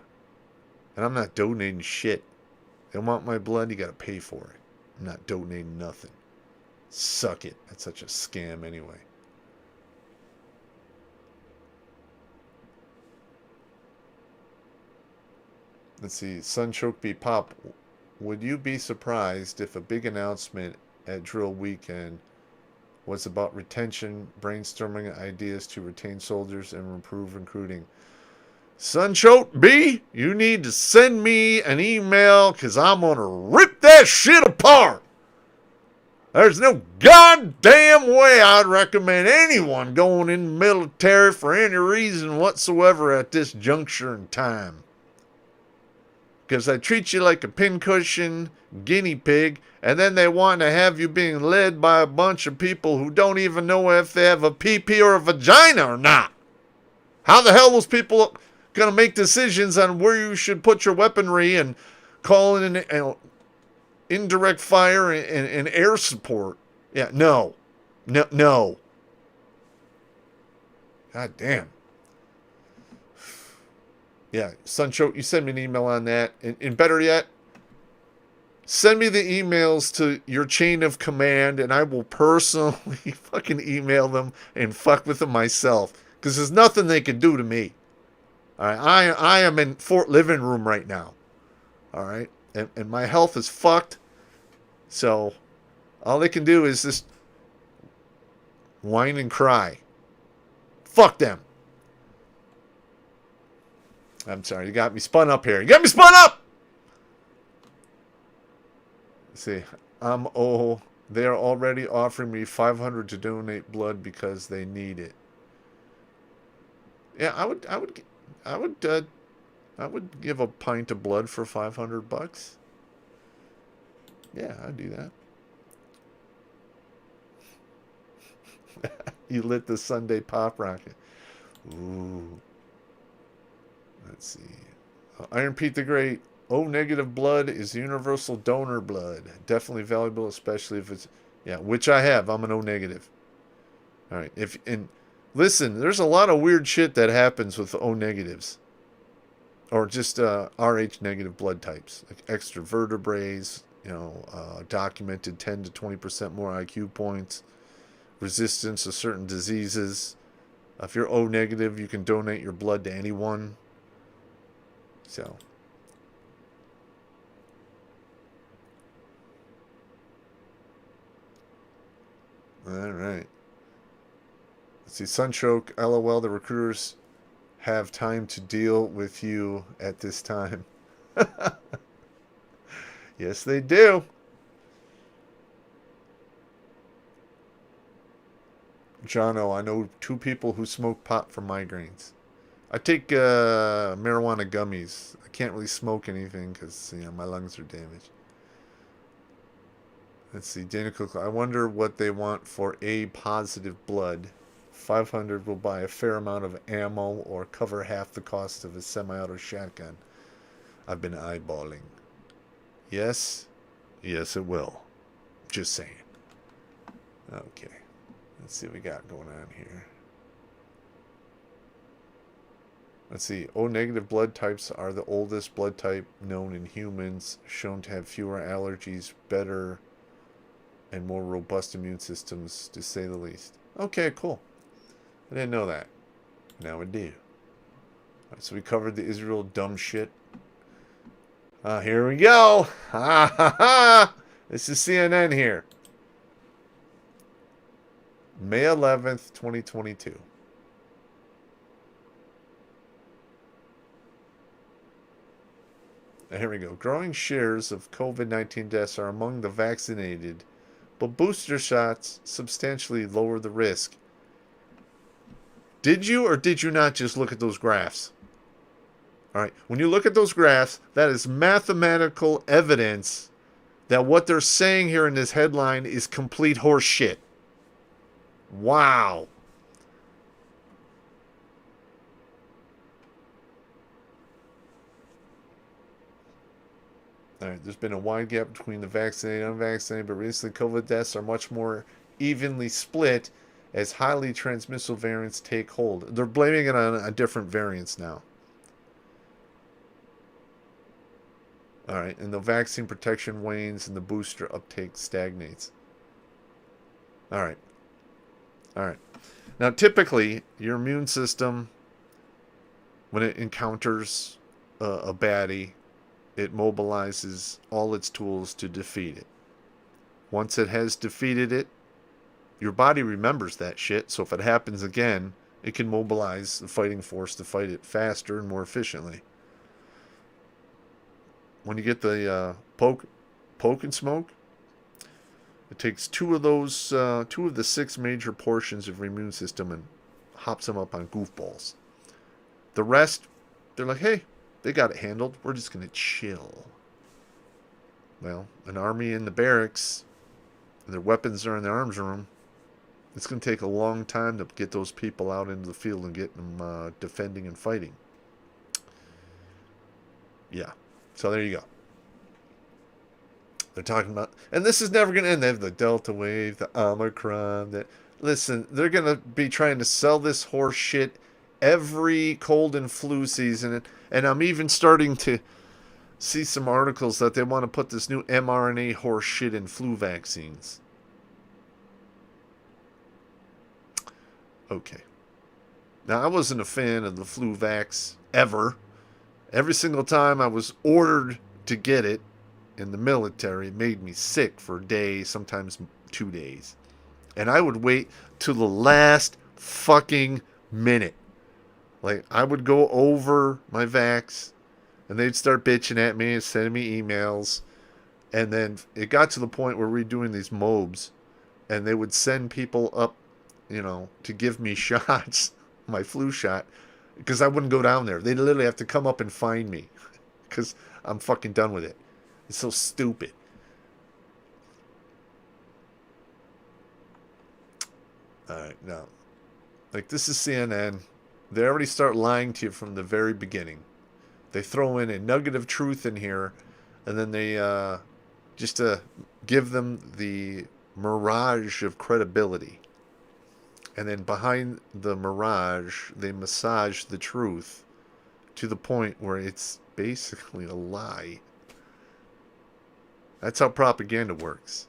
And I'm not donating shit. They want my blood, you gotta pay for it. I'm not donating nothing. Suck it. That's such a scam anyway. Let's see. Sunchoke Pop. Would you be surprised if a big announcement at Drill Weekend was about retention, brainstorming ideas to retain soldiers and improve recruiting? Sunchoke B, you need to send me an email because I'm going to rip that shit apart. There's no goddamn way I'd recommend anyone going in the military for any reason whatsoever at this juncture in time. Because they treat you like a pincushion guinea pig, and then they want to have you being led by a bunch of people who don't even know if they have a pee-pee or a vagina or not. How the hell those people going to make decisions on where you should put your weaponry and call in indirect fire and air support? Yeah, no. No. God damn. Yeah, Sunchoke, you send me an email on that. And better yet, send me the emails to your chain of command, and I will personally fucking email them and fuck with them myself. Because there's nothing they can do to me. All right, I am in Fort Living Room right now. All right, and my health is fucked. So all they can do is just whine and cry. Fuck them. I'm sorry, you got me spun up here. You got me spun up! See, They are already offering me 500 to donate blood because they need it. Yeah, I would, I would give a pint of blood for $500. Yeah, I'd do that. You lit the Sunday pop rocket. Ooh. Let's see. Iron Pete the Great. O negative blood is universal donor blood. Definitely valuable, especially if it's, yeah, which I have. I'm an O negative. All right. And listen, there's a lot of weird shit that happens with O negatives, or just Rh negative blood types, like extra vertebrae. Documented 10 to 20% more IQ points, resistance to certain diseases. If you're O negative, you can donate your blood to anyone. So. All right. Let's see. Sunstroke, LOL, the recruiters have time to deal with you at this time. Yes, they do. Jono, I know 2 people who smoke pot for migraines. I take marijuana gummies. I can't really smoke anything because my lungs are damaged. Let's see, Dana Cook. I wonder what they want for A positive blood. 500 will buy a fair amount of ammo or cover half the cost of a semi-auto shotgun. I've been eyeballing. Yes, yes, it will. Just saying. Okay, let's see what we got going on here. Let's see. O negative blood types are the oldest blood type known in humans, shown to have fewer allergies, better and more robust immune systems, to say the least. Okay, cool. I didn't know that. Now I do. Right, so we covered the Israel dumb shit. Here we go. Ha ha ha. This is CNN here. May 11th, 2022. Here we go. Growing shares of COVID-19 deaths are among the vaccinated, but booster shots substantially lower the risk. Did you or did you not just look at those graphs? All right. When you look at those graphs, that is mathematical evidence that what they're saying here in this headline is complete horse shit. Wow. All right, there's been a wide gap between the vaccinated and unvaccinated, but recently COVID deaths are much more evenly split as highly transmissible variants take hold. They're blaming it on a different variants now. All right, and the vaccine protection wanes and the booster uptake stagnates. All right. All right. Now, typically, your immune system, when it encounters a baddie, it mobilizes all its tools to defeat it. Once it has defeated it, your body remembers that shit, so if it happens again, it can mobilize the fighting force to fight it faster and more efficiently. When you get the poke and smoke, it takes two of the 6 major portions of your immune system and hops them up on goofballs. The rest, they're like, hey, they got it handled. We're just going to chill. Well, an army in the barracks, their weapons are in the arms room. It's going to take a long time to get those people out into the field and get them defending and fighting. Yeah. So there you go. They're talking about, and this is never going to end. They have the Delta wave, the Omicron. Listen, they're going to be trying to sell this horse shit every cold and flu season. And I'm even starting to see some articles that they want to put this new mRNA horse shit in flu vaccines. Okay. Now, I wasn't a fan of the flu vax ever. Every single time I was ordered to get it in the military, it made me sick for a day, sometimes 2 days. And I would wait till the last fucking minute. Like, I would go over my vax, and they'd start bitching at me and sending me emails. And then it got to the point where we were doing these mobs, and they would send people up, to give me shots, my flu shot, because I wouldn't go down there. They'd literally have to come up and find me, because I'm fucking done with it. It's so stupid. Alright, now, like, this is CNN. They already start lying to you from the very beginning. They throw in a nugget of truth in here, and then they, just to give them the mirage of credibility. And then behind the mirage, they massage the truth to the point where it's basically a lie. That's how propaganda works.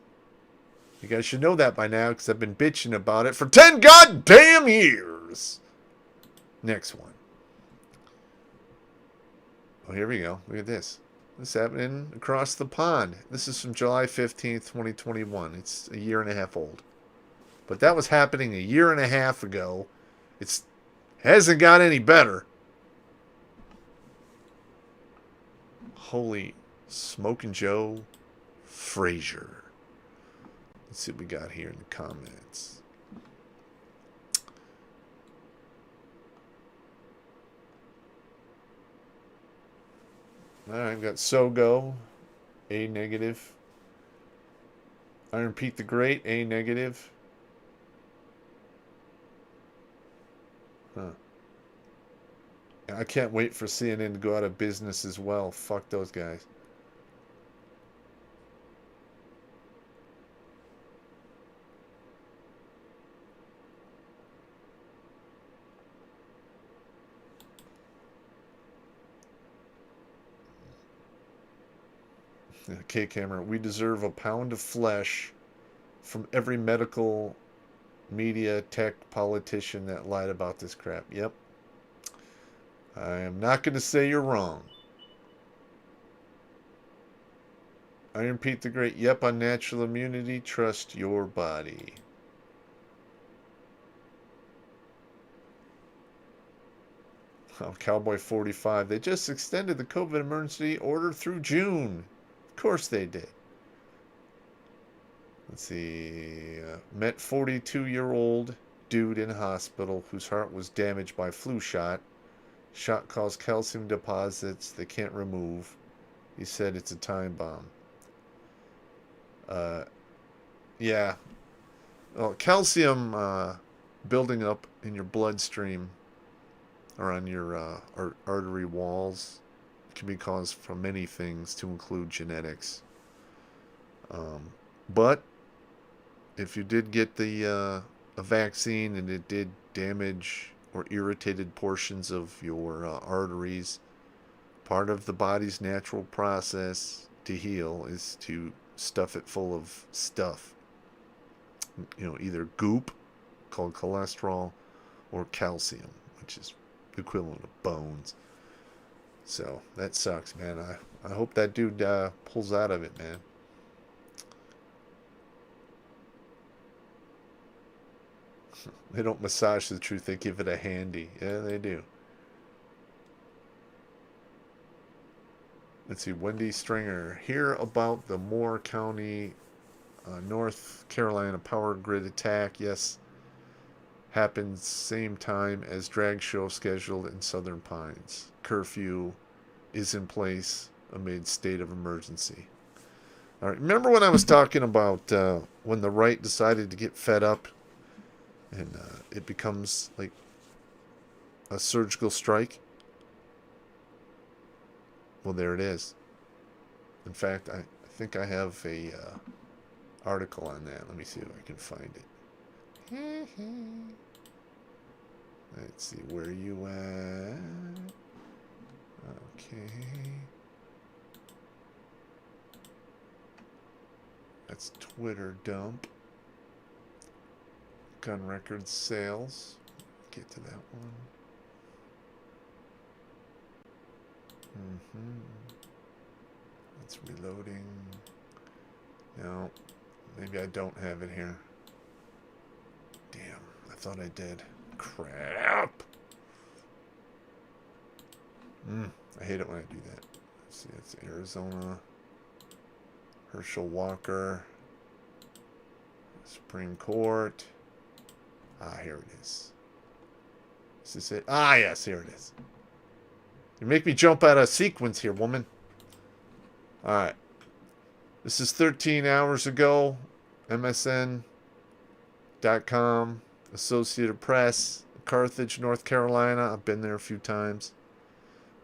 You guys should know that by now, because I've been bitching about it for 10 goddamn years. Next one. Oh, here we go. Look at this. This happening across the pond. This is from July 15th, 2021. It's a year and a half old. But that was happening a year and a half ago. It hasn't got any better. Holy smoking Joe Frazier. Let's see what we got here in the comments. Alright, I've got Sogo, A negative. Iron Pete the Great, A negative. Huh. I can't wait for CNN to go out of business as well. Fuck those guys. Okay, Cameron, we deserve a pound of flesh from every medical, media, tech, politician that lied about this crap. Yep. I am not going to say you're wrong. Iron Pete the Great. Yep, on natural immunity. Trust your body. Oh, Cowboy 45. They just extended the COVID emergency order through June. Of course they did. Let's see. Met 42-year-old dude in hospital whose heart was damaged by flu shot. Shot caused calcium deposits they can't remove. He said it's a time bomb. Yeah. Well, calcium building up in your bloodstream or on your artery walls can be caused from many things, to include genetics. But if you did get a vaccine and it did damage or irritated portions of your arteries, part of the body's natural process to heal is to stuff it full of stuff. Either goop, called cholesterol, or calcium, which is the equivalent of bones. So that sucks, man. I hope that dude pulls out of it, man. They don't massage the truth, they give it a handy. Yeah, they do. Let's see, Wendy Stringer. Hear about the Moore County, North Carolina power grid attack. Yes, happened same time as drag show scheduled in Southern Pines. Curfew is in place amid state of emergency. All right, remember when I was talking about when the right decided to get fed up and it becomes like a surgical strike? Well, there it is. In fact, I think I have a article on that. Let me see if I can find it. Let's see, where you at? Okay. That's Twitter dump. Gun records sales. Get to that one. It's reloading. No, maybe I don't have it here. Damn, I thought I did. Crap. I hate it when I do that. Let's see, it's Arizona Herschel Walker. Supreme Court. Ah, here it is. Is this it? Ah, yes, here it is. You make me jump out of sequence here, woman. Alright. This is 13 hours ago. MSN.com. Associated Press. Carthage, North Carolina. I've been there a few times.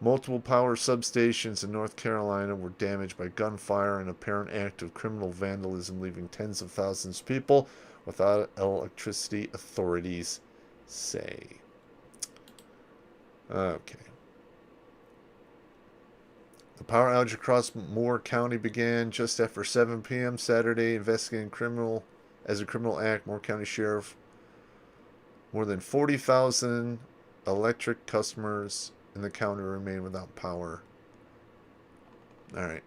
Multiple power substations in North Carolina were damaged by gunfire, an apparent act of criminal vandalism, leaving tens of thousands of people without electricity, authorities say. Okay. The power outage across Moore County began just after 7 p.m. Saturday, investigating as a criminal act. Moore County Sheriff, more than 40,000 electric customers in the county remain without power. All right.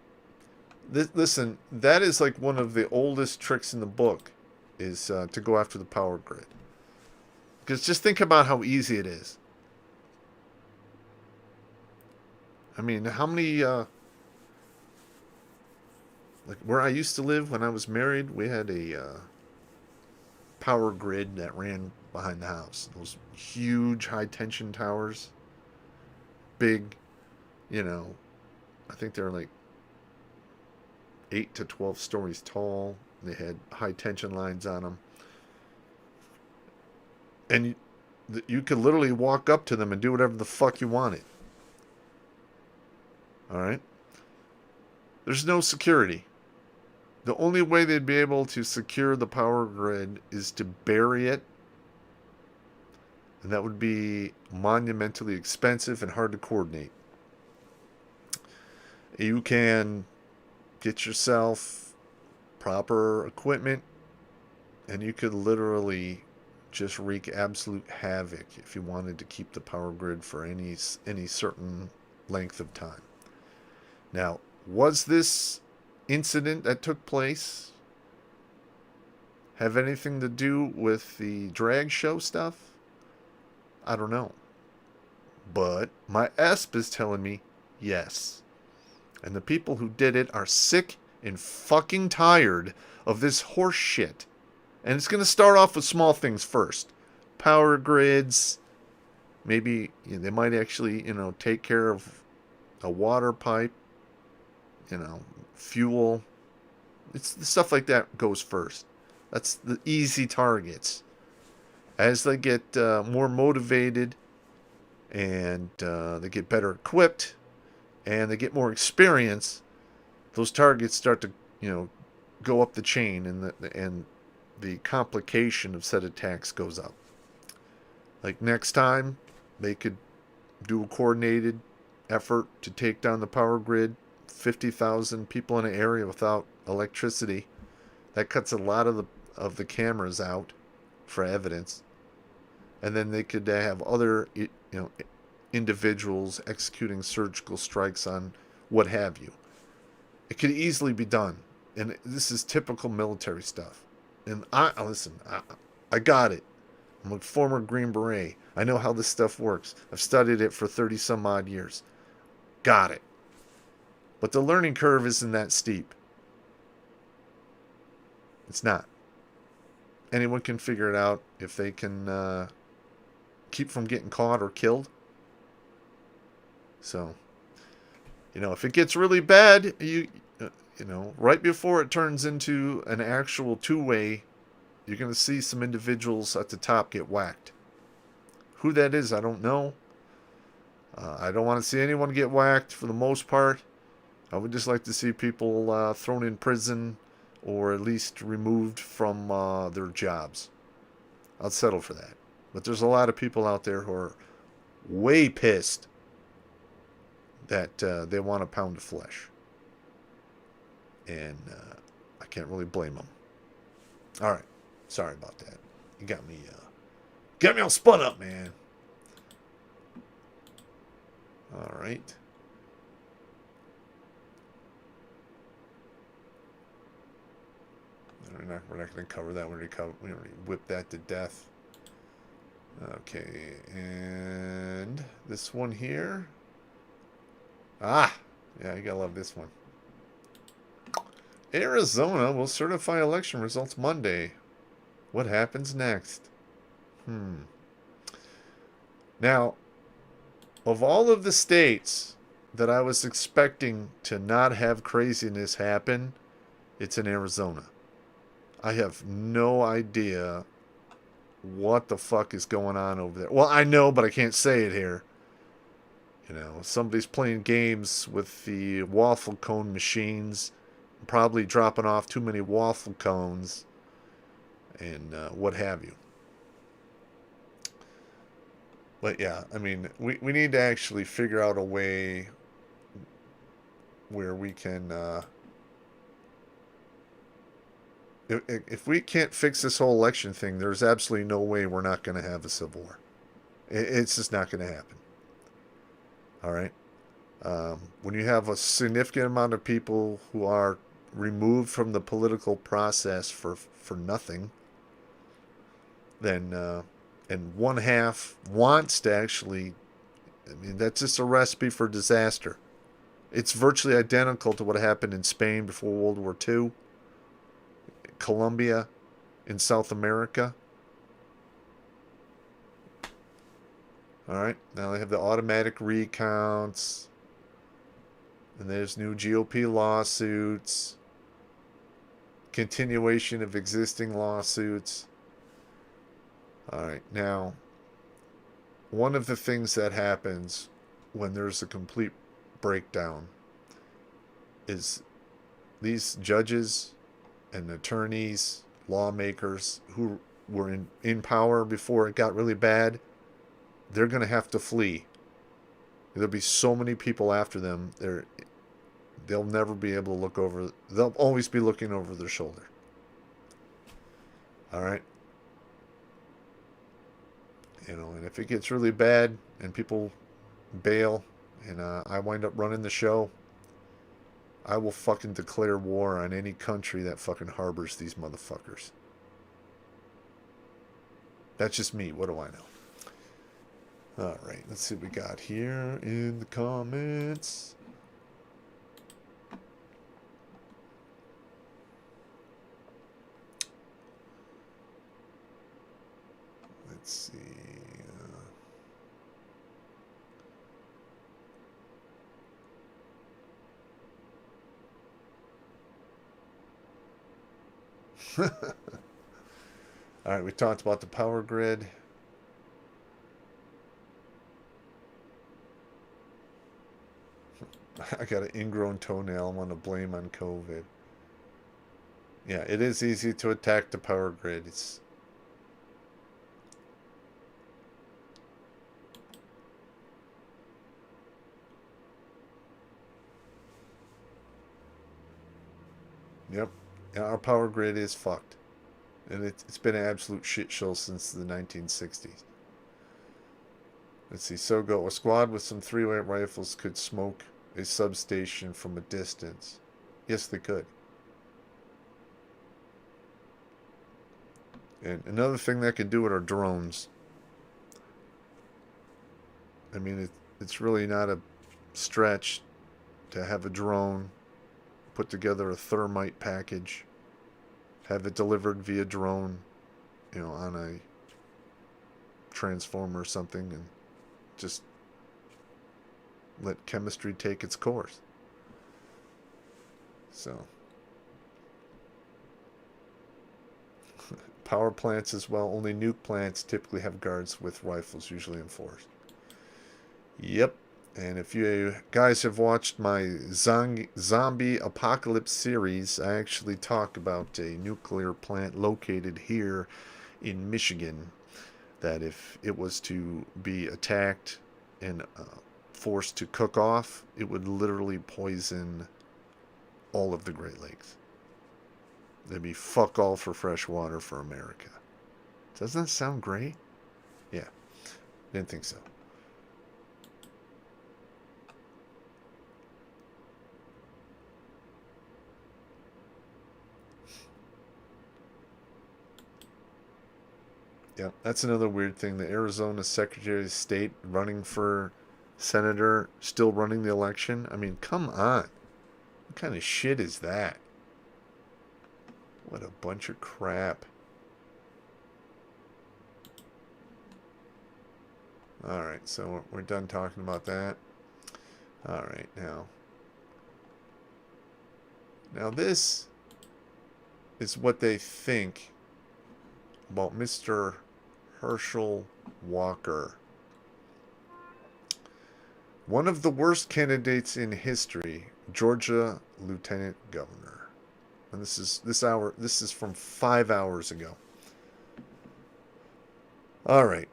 Listen, that is like one of the oldest tricks in the book, is to go after the power grid. Because just think about how easy it is. I mean, how many, like where I used to live when I was married, we had a power grid that ran behind the house. Those huge high tension towers. Big, I think they're like 8 to 12 stories tall. They had high tension lines on them. And you could literally walk up to them and do whatever the fuck you wanted. Alright? There's no security. The only way they'd be able to secure the power grid is to bury it. And that would be monumentally expensive and hard to coordinate. You can get yourself proper equipment, and you could literally just wreak absolute havoc if you wanted to keep the power grid for any certain length of time. Now, was this incident that took place have anything to do with the drag show stuff? I don't know. But my ESP is telling me yes. And the people who did it are sick and fucking tired of this horse shit. And it's going to start off with small things first. Power grids. Maybe they might actually, take care of a water pipe. Fuel. It's the stuff like that goes first. That's the easy targets. As they get more motivated and they get better equipped and they get more experience, those targets start to, go up the chain, and the complication of said attacks goes up. Like next time, they could do a coordinated effort to take down the power grid. 50,000 people in an area without electricity. That cuts a lot of the cameras out for evidence. And then they could have other, individuals executing surgical strikes on what have you. It could easily be done. And this is typical military stuff. And I got it. I'm a former Green Beret. I know how this stuff works. I've studied it for 30 some odd years. Got it. But the learning curve isn't that steep. It's not. Anyone can figure it out if they can keep from getting caught or killed. So, if it gets really bad, right before it turns into an actual two-way, you're going to see some individuals at the top get whacked. Who that is, I don't know. I don't want to see anyone get whacked for the most part. I would just like to see people thrown in prison or at least removed from their jobs. I'll settle for that. But there's a lot of people out there who are way pissed that they want a pound of flesh. And I can't really blame them. All right. Sorry about that. You got me all spun up, man. All right. We're not going to cover that. We already whipped that to death. Okay, and this one here. Ah, yeah, you gotta love this one. Arizona will certify election results Monday. What happens next? Now, of all of the states that I was expecting to not have craziness happen, it's in Arizona. I have no idea what the fuck is going on over there. Well, I know, but I can't say it here. You know, somebody's playing games with the waffle cone machines, probably dropping off too many waffle cones, and what have you. But yeah, I mean, we need to actually figure out a way where we can. If we can't fix this whole election thing, there's absolutely no way we're not going to have a civil war. It's just not going to happen. All right. When you have a significant amount of people who are removed from the political process for nothing, then and one half wants to actually, I mean, that's just a recipe for disaster. It's virtually identical to what happened in Spain before World War II, Colombia, in South America. All right, now they have the automatic recounts, and there's new GOP lawsuits, continuation of existing lawsuits. All right, now, one of the things that happens when there's a complete breakdown is these judges and attorneys, lawmakers who were in power before it got really bad, they're going to have to flee. There'll be so many people after them. They'll never be able to look over. They'll always be looking over their shoulder. All right. You know, and if it gets really bad and people bail and I wind up running the show, I will fucking declare war on any country that fucking harbors these motherfuckers. That's just me. What do I know? All right, let's see what we got here in the comments. Let's see. All right, we talked about the power grid. I got an ingrown toenail I want to blame on COVID. Yeah, it is easy to attack the power grid. It's Yep. Yeah, our power grid is fucked. And it's been an absolute shit show since the 1960s. Let's see. Sogo, a squad with some 3-way rifles could smoke a substation from a distance. Yes, they could. And another thing that can do it are drones. I mean, it's really not a stretch to have a drone, put together a thermite package, have it delivered via drone, you know, on a transformer or something, and just let chemistry take its course. So, power plants as well. Only nuke plants typically have guards with rifles, usually enforced. Yep. And if you guys have watched my zombie apocalypse series, I actually talk about a nuclear plant located here in Michigan that if it was to be attacked and forced to cook off, it would literally poison all of the Great Lakes. There'd be fuck all for fresh water for America. Doesn't that sound great? Yeah, didn't think so. Yeah, that's another weird thing. The Arizona Secretary of State running for senator, still running the election. I mean, come on. What kind of shit is that? What a bunch of crap. Alright, so we're done talking about that. Alright, now. Now this is what they think about Mr. Herschel Walker. One of the worst candidates in history, Georgia Lieutenant Governor. And this is from 5 hours ago. All right.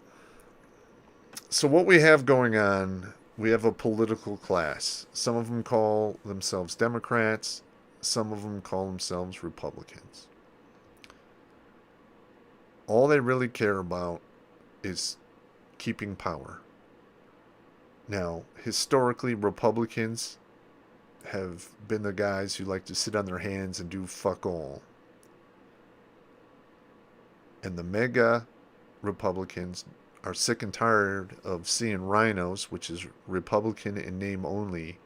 So what we have going on, we have a political class. Some of them call themselves Democrats. Some of them call themselves Republicans. All they really care about is keeping power. Now, historically, Republicans have been the guys who like to sit on their hands and do fuck all. And the mega Republicans are sick and tired of seeing rhinos, which is Republican in name only,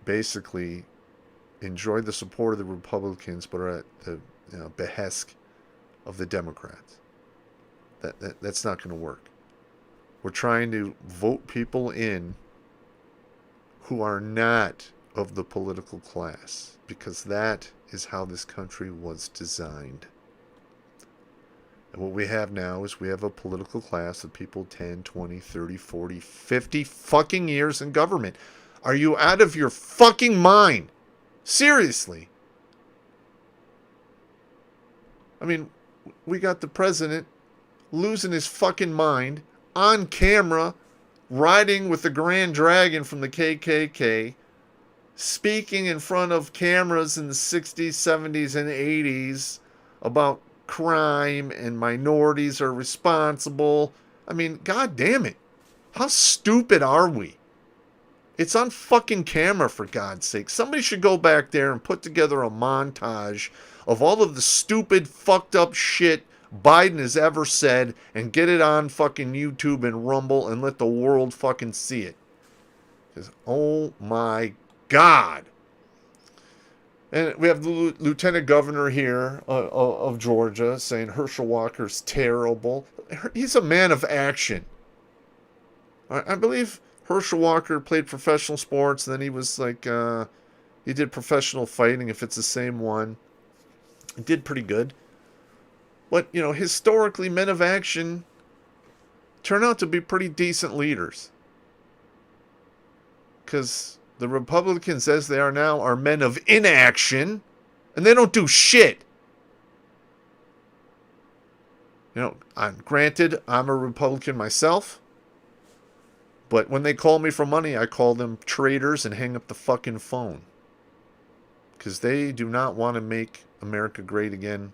basically enjoy the support of the Republicans but are at the behest of the Democrats. That's not going to work. We're trying to vote people in who are not of the political class, because that is how this country was designed. And what we have now is we have a political class of people 10, 20, 30, 40, 50 fucking years in government. Are you out of your fucking mind? Seriously. I mean, we got the president losing his fucking mind on camera, riding with the Grand Dragon from the KKK, speaking in front of cameras in the 60s, 70s, and 80s about crime and minorities are responsible. I mean, god damn it. How stupid are we? It's on fucking camera, for God's sake. Somebody should go back there and put together a montage of all of the stupid, fucked up shit Biden has ever said and get it on fucking YouTube and Rumble and let the world fucking see it. Because, oh my God. And we have the Lieutenant Governor here of Georgia saying Herschel Walker's terrible. He's a man of action. I believe Herschel Walker played professional sports, and then he was like, he did professional fighting, if it's the same one. He did pretty good. But, historically, men of action turn out to be pretty decent leaders. Because the Republicans, as they are now, are men of inaction, and they don't do shit. Granted, I'm a Republican myself, but when they call me for money, I call them traitors and hang up the fucking phone. Because they do not want to make America great again.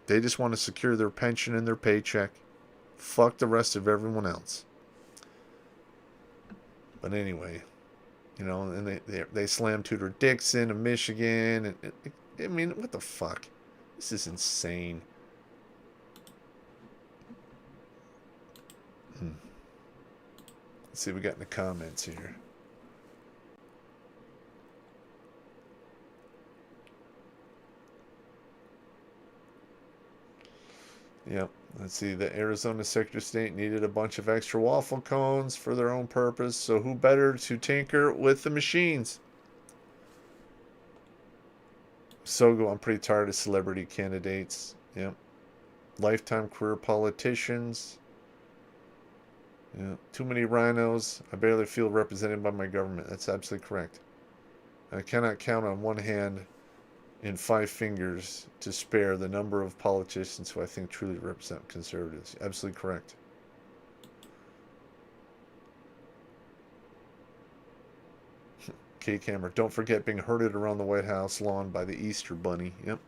They just want to secure their pension and their paycheck. Fuck the rest of everyone else. But anyway, and they slammed Tudor Dixon of Michigan. I mean, what the fuck? This is insane. Let's see what we got in the comments here. Yep. Let's see. The Arizona Secretary of State needed a bunch of extra waffle cones for their own purpose. So who better to tinker with the machines? Sogo, I'm pretty tired of celebrity candidates. Yep. Lifetime career politicians. Yeah. Too many rhinos. I barely feel represented by my government. That's absolutely correct. I cannot count on one hand in 5 fingers to spare the number of politicians who I think truly represent conservatives. Absolutely correct. K-Camera, don't forget being herded around the White House lawn by the Easter Bunny. Yep.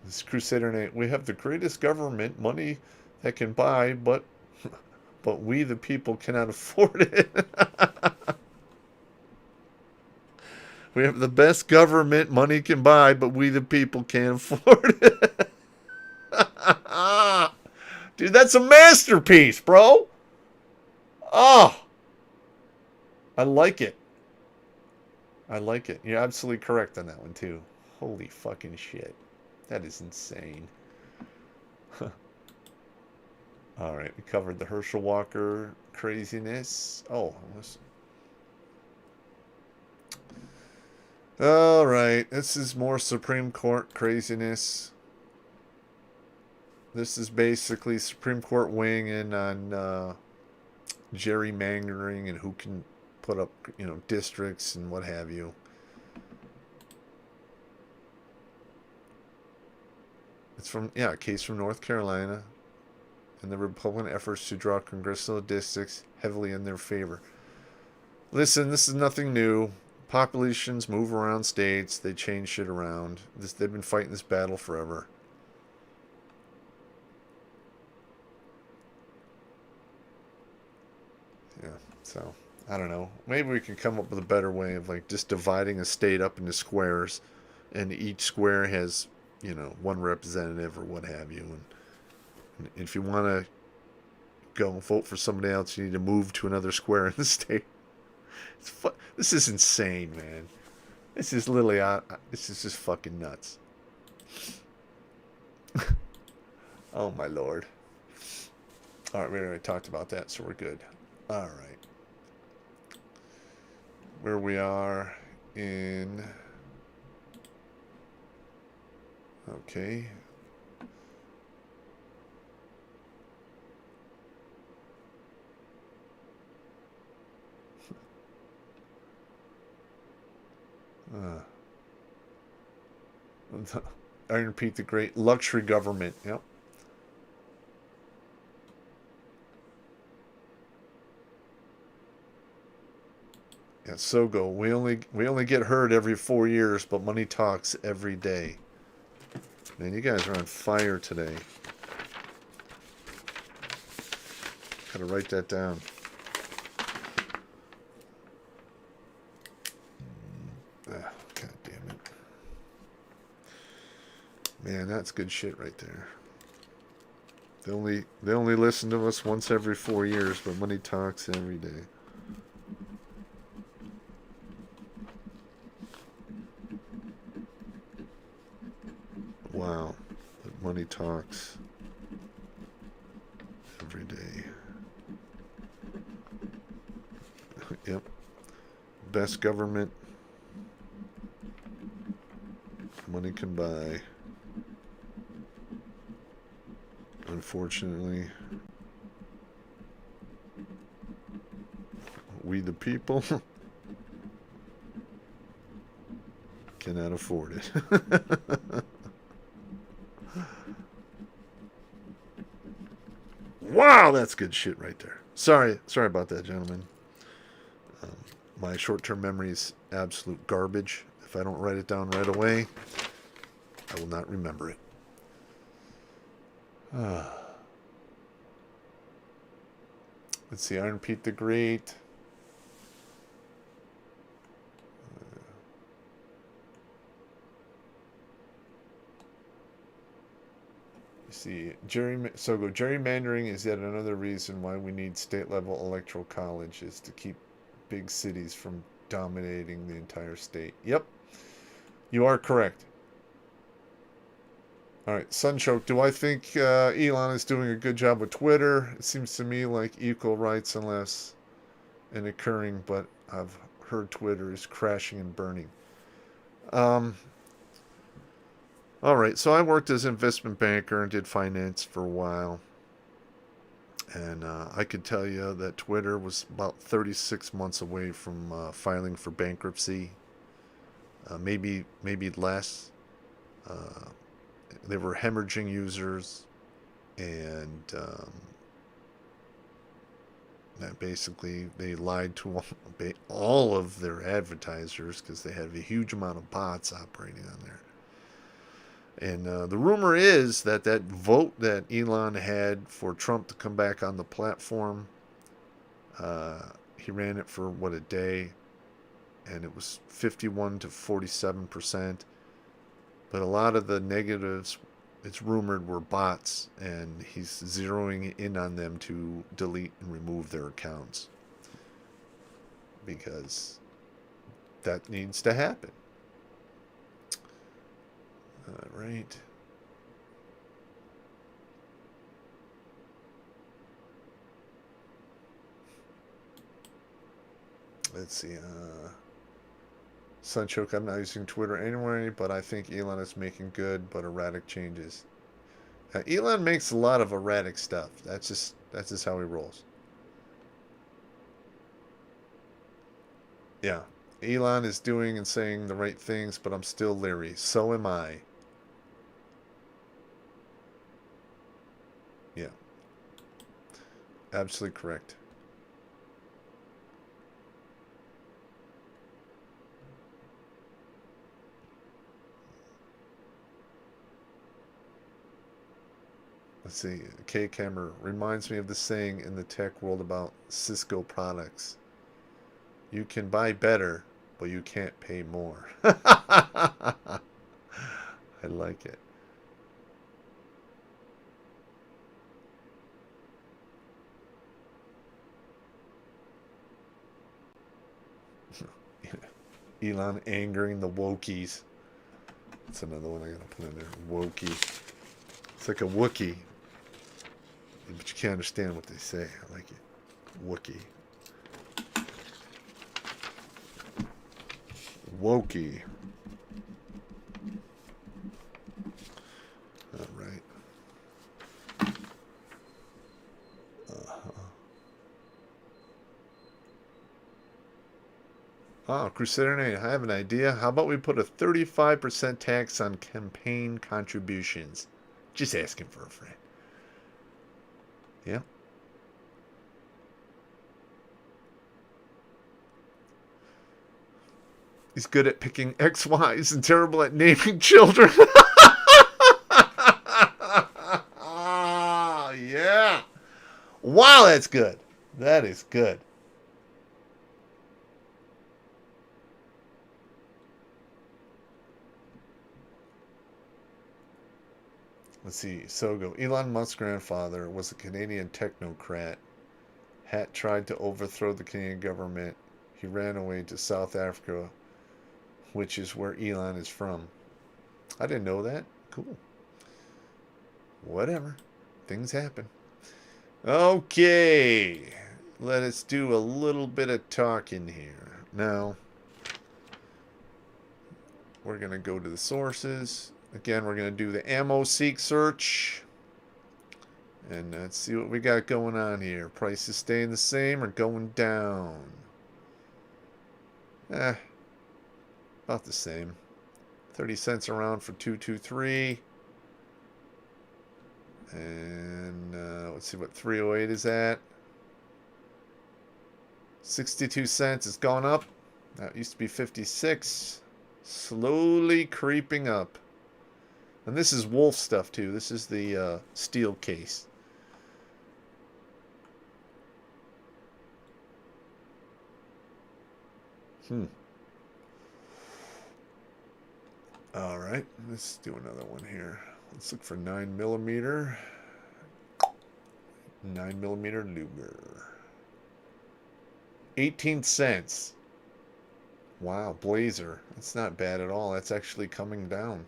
This Crusader Nate, we have the greatest government money that can buy, but we the people cannot afford it. We have the best government money can buy, but we the people can't afford it. Dude, that's a masterpiece, bro. Oh, I like it. I like it. You're absolutely correct on that one, too. Holy fucking shit. That is insane. All right, we covered the Herschel Walker craziness. Oh, all right. This is more Supreme Court craziness. This is basically Supreme Court weighing in on gerrymandering and who can put up, districts and what have you. It's from, a case from North Carolina and the Republican efforts to draw congressional districts heavily in their favor. Listen, this is nothing new. Populations move around states. They change shit around. They've been fighting this battle forever. Yeah, so, I don't know. Maybe we can come up with a better way of, like, just dividing a state up into squares, and each square has, one representative or what have you. And if you want to go vote for somebody else, you need to move to another square in the state. This is insane, man. This is literally, this is just fucking nuts. Oh, my Lord. All right, we already talked about that, so we're good. All right. Where we are in... Okay. Iron Pete the Great. Luxury government. Yep. Yeah, Sogo. We only get heard every 4 years, but money talks every day. Man, you guys are on fire today. Gotta write that down. Ah, God damn it. Man, that's good shit right there. They only listen to us once every 4 years, but money talks every day. Wow. But money talks every day. Yep. Best government money can buy. Unfortunately, we the people cannot afford it. Wow, that's good shit right there. Sorry about that, gentlemen. My short-term memory is absolute garbage. If I don't write it down right away, I will not remember it. Let's see, Iron Pete the Great. See, gerrymandering is yet another reason why we need state-level electoral colleges to keep big cities from dominating the entire state. Yep, you are correct. All right, Sunchoke, do I think Elon is doing a good job with Twitter? It seems to me like equal rights unless and occurring, but I've heard Twitter is crashing and burning. All right, so I worked as an investment banker and did finance for a while. And I could tell you that Twitter was about 36 months away from filing for bankruptcy. Maybe less. They were hemorrhaging users, and basically they lied to all of their advertisers because they have a huge amount of bots operating on there. And the rumor is that vote that Elon had for Trump to come back on the platform, he ran it for, a day, and it was 51 to 47%. But a lot of the negatives, it's rumored were bots, and he's zeroing in on them to delete and remove their accounts because that needs to happen. All right. Let's see. Sunchoke, I'm not using Twitter anyway, but I think Elon is making good but erratic changes. Elon makes a lot of erratic stuff. That's just how he rolls. Yeah. Elon is doing and saying the right things, but I'm still leery. So am I. Yeah. Absolutely correct. Let's see. K Camera reminds me of the saying in the tech world about Cisco products. You can buy better, but you can't pay more. I like it. Elon angering the wokies. That's another one I gotta put in there. Wokey. It's like a Wookie, but you can't understand what they say. I like it. Wookie. Wokey. All right. Oh, Crusader Nate, I have an idea. How about we put a 35% tax on campaign contributions? Just asking for a friend. Yeah. He's good at picking ex-wives and terrible at naming children. Oh, yeah. Wow, that's good. That is good. Let's see. Sogo. Elon Musk's grandfather was a Canadian technocrat. Hat tried to overthrow the Canadian government. He ran away to South Africa, which is where Elon is from. I didn't know that. Cool. Whatever. Things happen. Okay. Let us do a little bit of talking here. Now, we're going to go to the sources. Again, we're going to do the ammo seek search. And let's see what we got going on here. Prices staying the same or going down? About the same. 30 cents around for 223. And let's see what 308 is at. 62 cents. It's gone up. That used to be 56. Slowly creeping up. And this is wolf stuff too. This is the steel case. All right, let's do another one here. Let's look for 9mm. 9mm Luger. 18 cents. Wow, Blazer. That's not bad at all. That's actually coming down.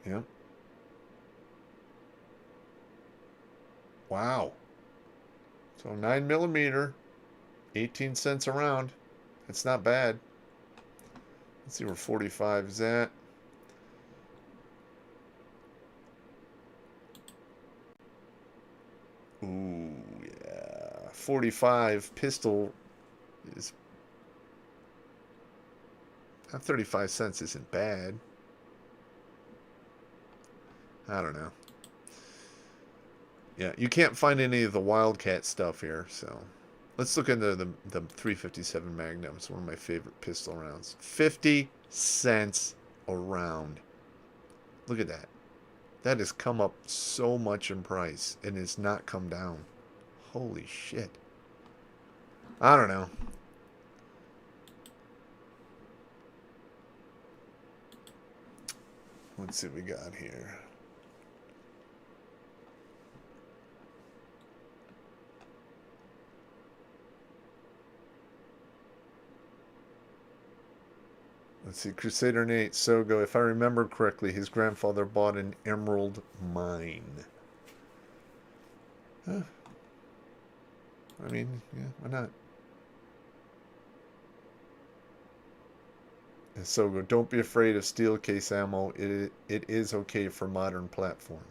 Yep. Wow. So 9mm, 18 cents a round. That's not bad. Let's see where 45 is at. Ooh, yeah. 45 pistol is... 35 cents isn't bad. I don't know. Yeah, you can't find any of the Wildcat stuff here, so... Let's look into the 357 Magnum. It's one of my favorite pistol rounds. 50 cents a round. Look at that. That has come up so much in price and it's not come down. Holy shit. I don't know. Let's see what we got here. Let's see, Crusader Nate Sogo. If I remember correctly, his grandfather bought an emerald mine. Huh. I mean, yeah, why not? And Sogo, don't be afraid of steel case ammo. It is okay for modern platforms.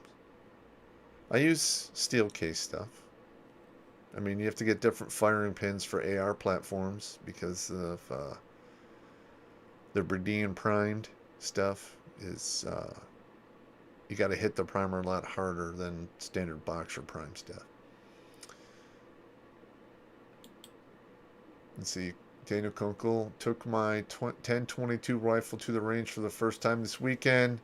I use steel case stuff. I mean, you have to get different firing pins for AR platforms because of the Bredean primed stuff is you got to hit the primer a lot harder than standard boxer prime stuff. Let's see. Daniel Kunkel took my 10-22 rifle to the range for the first time this weekend.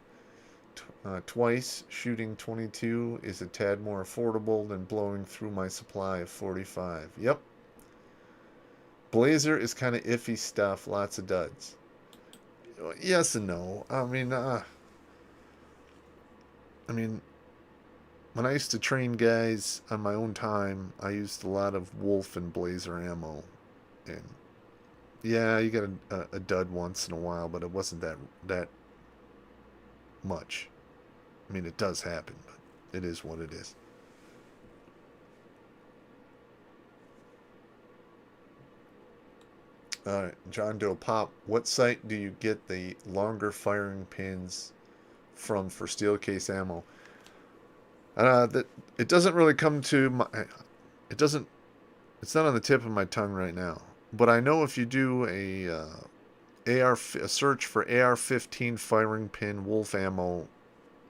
Twice. Shooting 22 is a tad more affordable than blowing through my supply of 45. Yep. Blazer is kind of iffy stuff. Lots of duds. Yes and no. I mean, when I used to train guys on my own time, I used a lot of Wolf and Blazer ammo, and yeah, you get a dud once in a while, but it wasn't that much. I mean, it does happen, but it is what it is. All right, John Doe Pop. What site do you get the longer firing pins from for steel case ammo? That it doesn't really come to my. It doesn't. It's not on the tip of my tongue right now. But I know if you do a search for AR-15 firing pin Wolf ammo,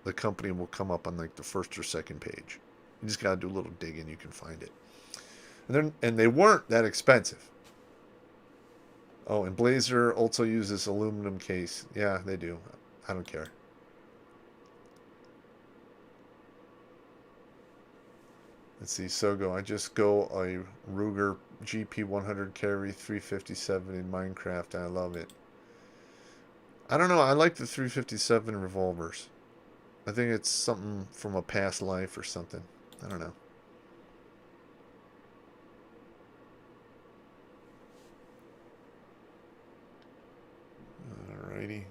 the company will come up on like the first or second page. You just gotta do a little digging, you can find it. And they weren't that expensive. Oh, and Blazer also uses aluminum case. Yeah, they do. I don't care. Let's see, Sogo. I just go a Ruger GP100 carry 357 in Minecraft, and I love it. I don't know. I like the 357 revolvers. I think it's something from a past life or something. I don't know. Alrighty.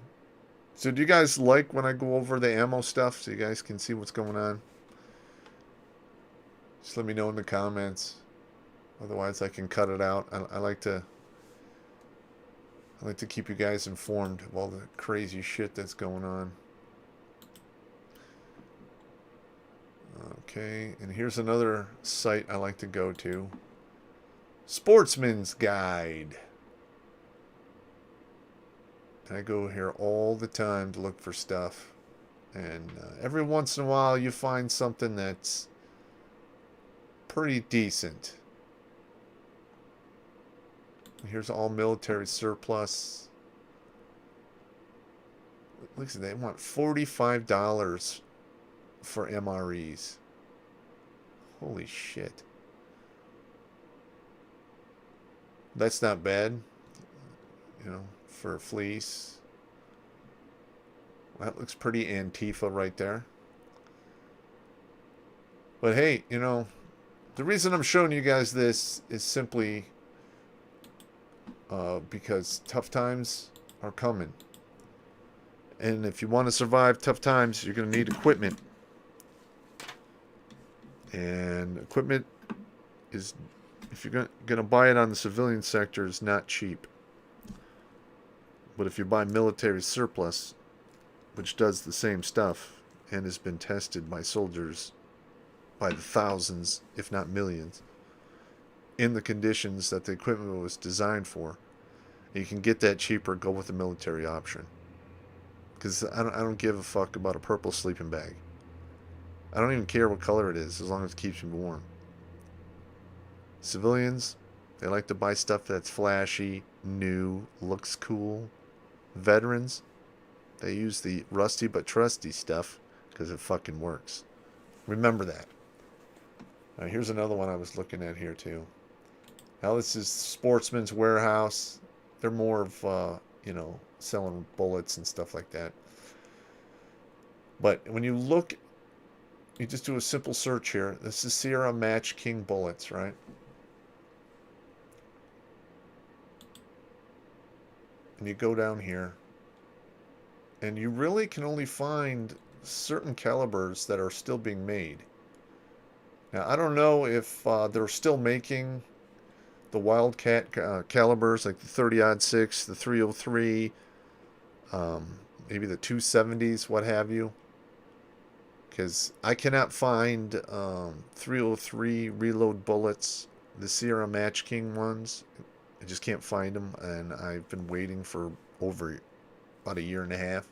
So do you guys like when I go over the ammo stuff so you guys can see what's going on? Just let me know in the comments. Otherwise I can cut it out. I like to keep you guys informed of all the crazy shit that's going on. Okay, and here's another site I like to go to. Sportsman's Guide. I go here all the time to look for stuff. And every once in a while you find something that's pretty decent. Here's all military surplus. Look at that. They want $45 for MREs. Holy shit. That's not bad. You know, for a fleece. Well, that looks pretty Antifa right there. But hey, you know, the reason I'm showing you guys this is simply because tough times are coming. And if you want to survive tough times, you're going to need equipment. And equipment is, if you're going to buy it on the civilian sector, is not cheap. But if you buy military surplus, which does the same stuff and has been tested by soldiers by the thousands, if not millions, in the conditions that the equipment was designed for, you can get that cheaper, go with the military option. Because I don't give a fuck about a purple sleeping bag. I don't even care what color it is, as long as it keeps me warm. Civilians, they like to buy stuff that's flashy, new, looks cool. Veterans, they use the rusty but trusty stuff because it fucking works. Remember that. Now, here's another one I was looking at here too. Now this is Sportsman's Warehouse. They're more of, you know, selling bullets and stuff like that. But when you look, you just do a simple search here. This is Sierra Match King bullets, right? And you go down here, and you really can only find certain calibers that are still being made. Now, I don't know if they're still making the Wildcat calibers, like the 30-06, the 303, maybe the 270s, what have you. Because I cannot find 303 reload bullets, the Sierra Match King ones. I just can't find them, and I've been waiting for over about a year and a half.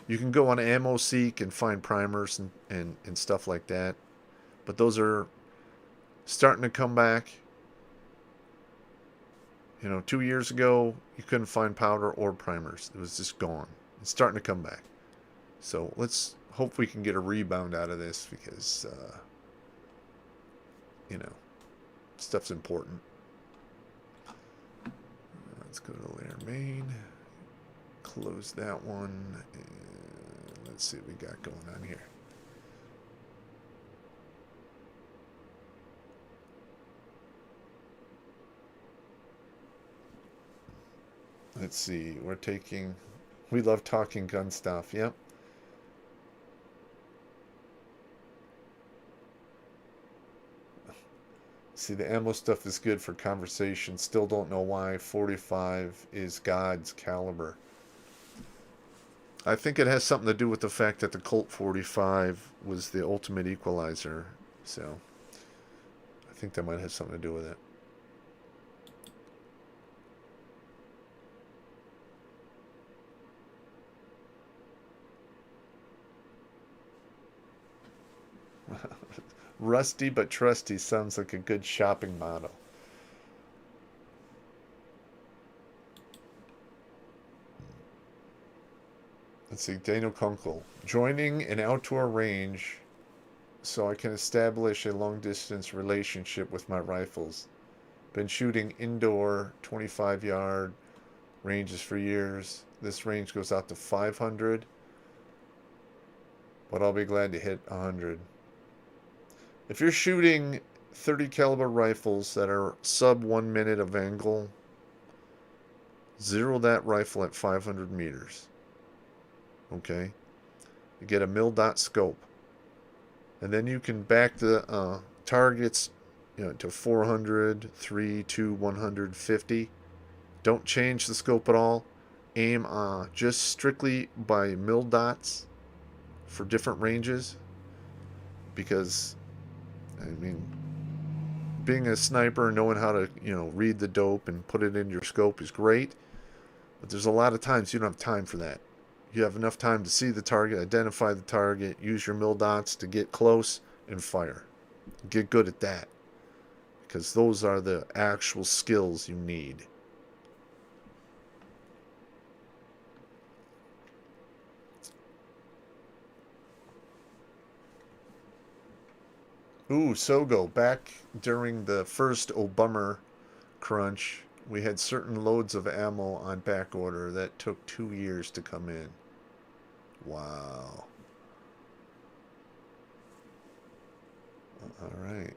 You can go on AmmoSeek and find primers and stuff like that, but those are starting to come back. 2 years ago, you couldn't find powder or primers. It was just gone. It's starting to come back. So let's hope we can get a rebound out of this because, stuff's important. Let's go to layer main. Close that one. And let's see what we got going on here. Let's see. We love talking gun stuff. Yep. See, the ammo stuff is good for conversation. Still don't know why 45 is God's caliber. I think it has something to do with the fact that the Colt 45 was the ultimate equalizer. So, I think that might have something to do with it. Rusty but trusty sounds like a good shopping motto. Let's see, Daniel Kunkel. Joining an outdoor range so I can establish a long-distance relationship with my rifles. Been shooting indoor 25-yard ranges for years. This range goes out to 500, but I'll be glad to hit 100. If you're shooting 30 caliber rifles that are sub 1 minute of angle, zero that rifle at 500 meters. Okay? You get a mil-dot scope. And then you can back the targets to 400, 3, 2, 150. Don't change the scope at all. Aim just strictly by mil-dots for different ranges. Because being a sniper and knowing how to, read the dope and put it in your scope is great. But there's a lot of times you don't have time for that. You have enough time to see the target, identify the target, use your mil dots to get close and fire. Get good at that. Because those are the actual skills you need. Ooh, Sogo. Back during the first Obama crunch, we had certain loads of ammo on back order that took 2 years to come in. Wow. All right.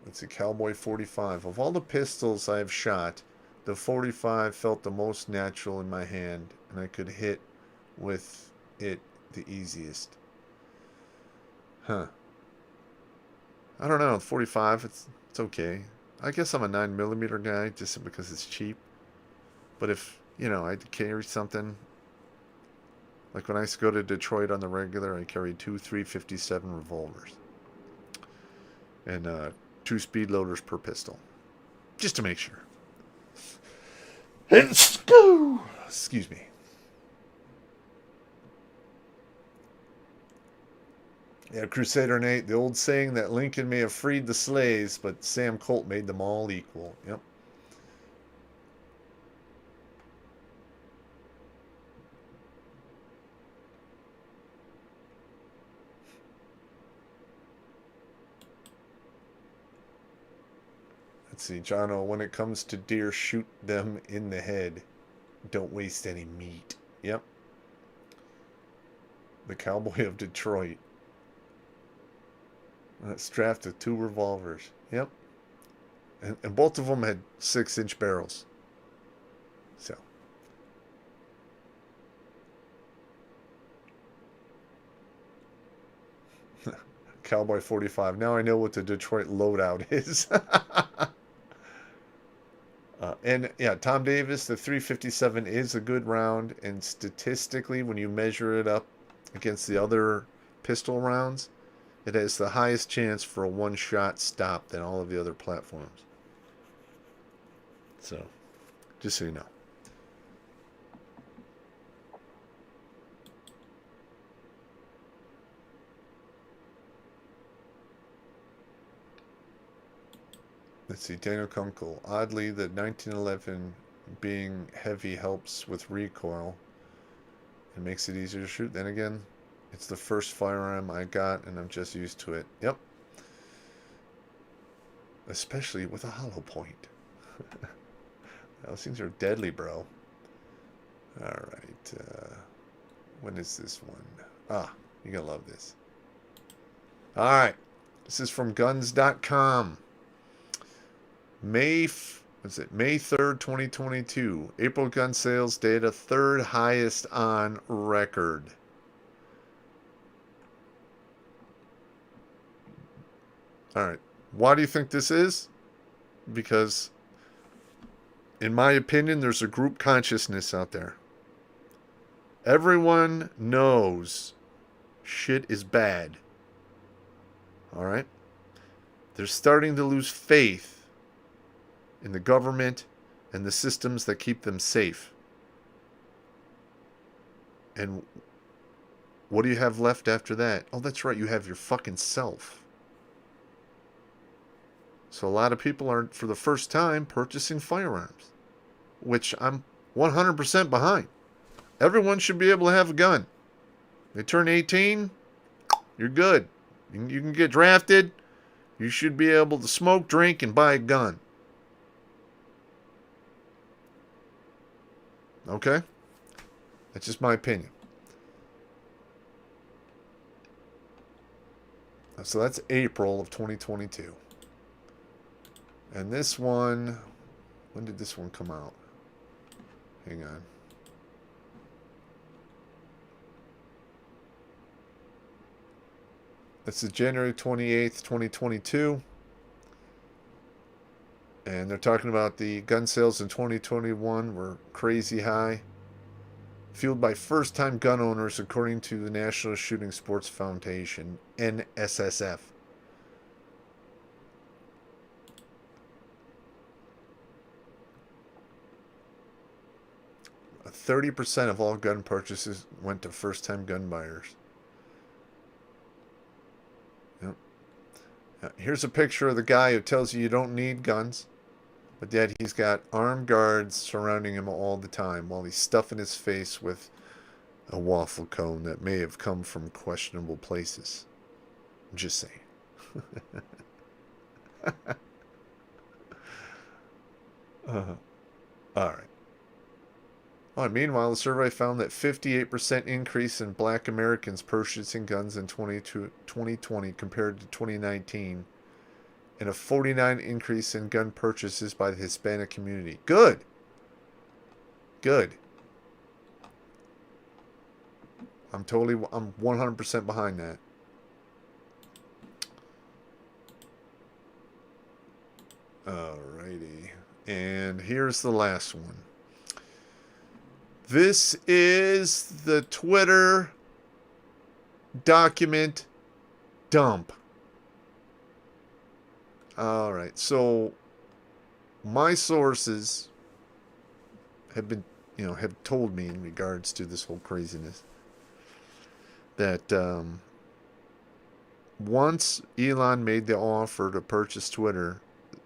Let's see, Cowboy 45. Of all the pistols I've shot, the 45 felt the most natural in my hand, and I could hit with it the easiest. Huh. I don't know, 45, it's okay. I guess I'm a 9mm guy just because it's cheap. But if, I had to carry something, like when I used to go to Detroit on the regular, I carried 2 357 revolvers. And 2 speed loaders per pistol. Just to make sure. Excuse me. Yeah, Crusader Nate, the old saying that Lincoln may have freed the slaves, but Sam Colt made them all equal. Yep. Let's see, Jono, when it comes to deer, shoot them in the head. Don't waste any meat. Yep. The Cowboy of Detroit. Strapped with 2 revolvers. Yep. And both of them had 6-inch barrels. So. Cowboy 45. Now I know what the Detroit loadout is. And yeah, Tom Davis, the 357 is a good round. And statistically, when you measure it up against the other pistol rounds, it has the highest chance for a one-shot stop than all of the other platforms. So, just so you know. Let's see, Daniel Kunkel. Oddly, the 1911 being heavy helps with recoil and makes it easier to shoot. Then again, it's the first firearm I got, and I'm just used to it. Yep. Especially with a hollow point. Those things are deadly, bro. Alright. When is this one? Ah, you're going to love this. Alright. This is from guns.com. May 3rd, 2022. April gun sales data, 3rd highest on record. Alright. Why do you think this is? Because, in my opinion, there's a group consciousness out there. Everyone knows shit is bad. Alright? They're starting to lose faith in the government and the systems that keep them safe. And what do you have left after that? Oh, that's right, you have your fucking self. So a lot of people are, for the first time, purchasing firearms, which I'm 100% behind. Everyone should be able to have a gun. They turn 18, you're good. You can get drafted. You should be able to smoke, drink, and buy a gun. Okay? That's just my opinion. So that's April of 2022. And this one, when did this one come out? Hang on. This is January 28th, 2022. And they're talking about the gun sales in 2021 were crazy high, fueled by first-time gun owners, according to the National Shooting Sports Foundation, NSSF. A 30% of all gun purchases went to first-time gun buyers. Yep. Here's a picture of the guy who tells you don't need guns. But yet he's got armed guards surrounding him all the time while he's stuffing his face with a waffle cone that may have come from questionable places. I'm just saying. All right. Meanwhile, the survey found that 58% increase in black Americans purchasing guns in 2020 compared to 2019. And a 49% increase in gun purchases by the Hispanic community. Good. Good. I'm 100% behind that. Alrighty. And here's the last one. This is the Twitter document dump. All right, so my sources have been, have told me in regards to this whole craziness that once Elon made the offer to purchase Twitter,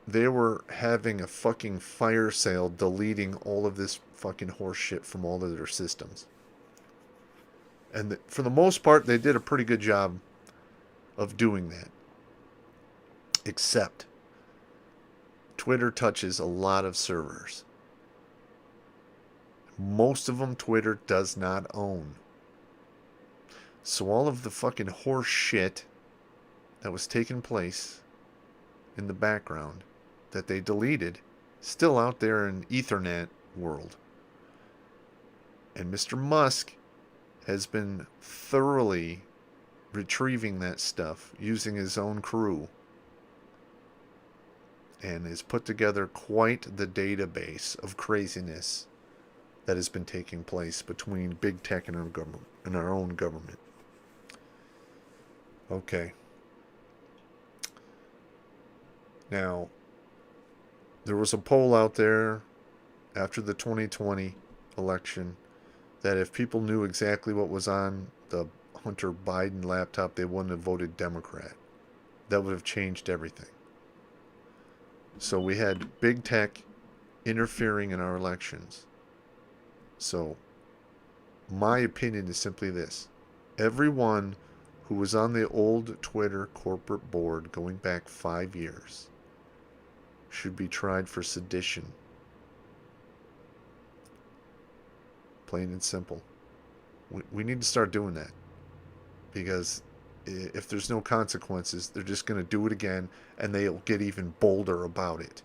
they were having a fucking fire sale deleting all of this fucking horse shit from all of their systems. And for the most part, they did a pretty good job of doing that. Except Twitter touches a lot of servers. Most of them Twitter does not own. So all of the fucking horse shit that was taking place in the background that they deleted, still out there in Ethernet world. And Mr. Musk has been thoroughly retrieving that stuff using his own crew and has put together quite the database of craziness that has been taking place between big tech and our government and our own government. Okay. Now, there was a poll out there after the 2020 election that if people knew exactly what was on the Hunter Biden laptop, they wouldn't have voted Democrat. That would have changed everything. So we had big tech interfering in our elections. So my opinion is simply this. Everyone who was on the old Twitter corporate board going back 5 years should be tried for sedition. Plain and simple. We need to start doing that. Because if there's no consequences, they're just going to do it again, and they'll get even bolder about it.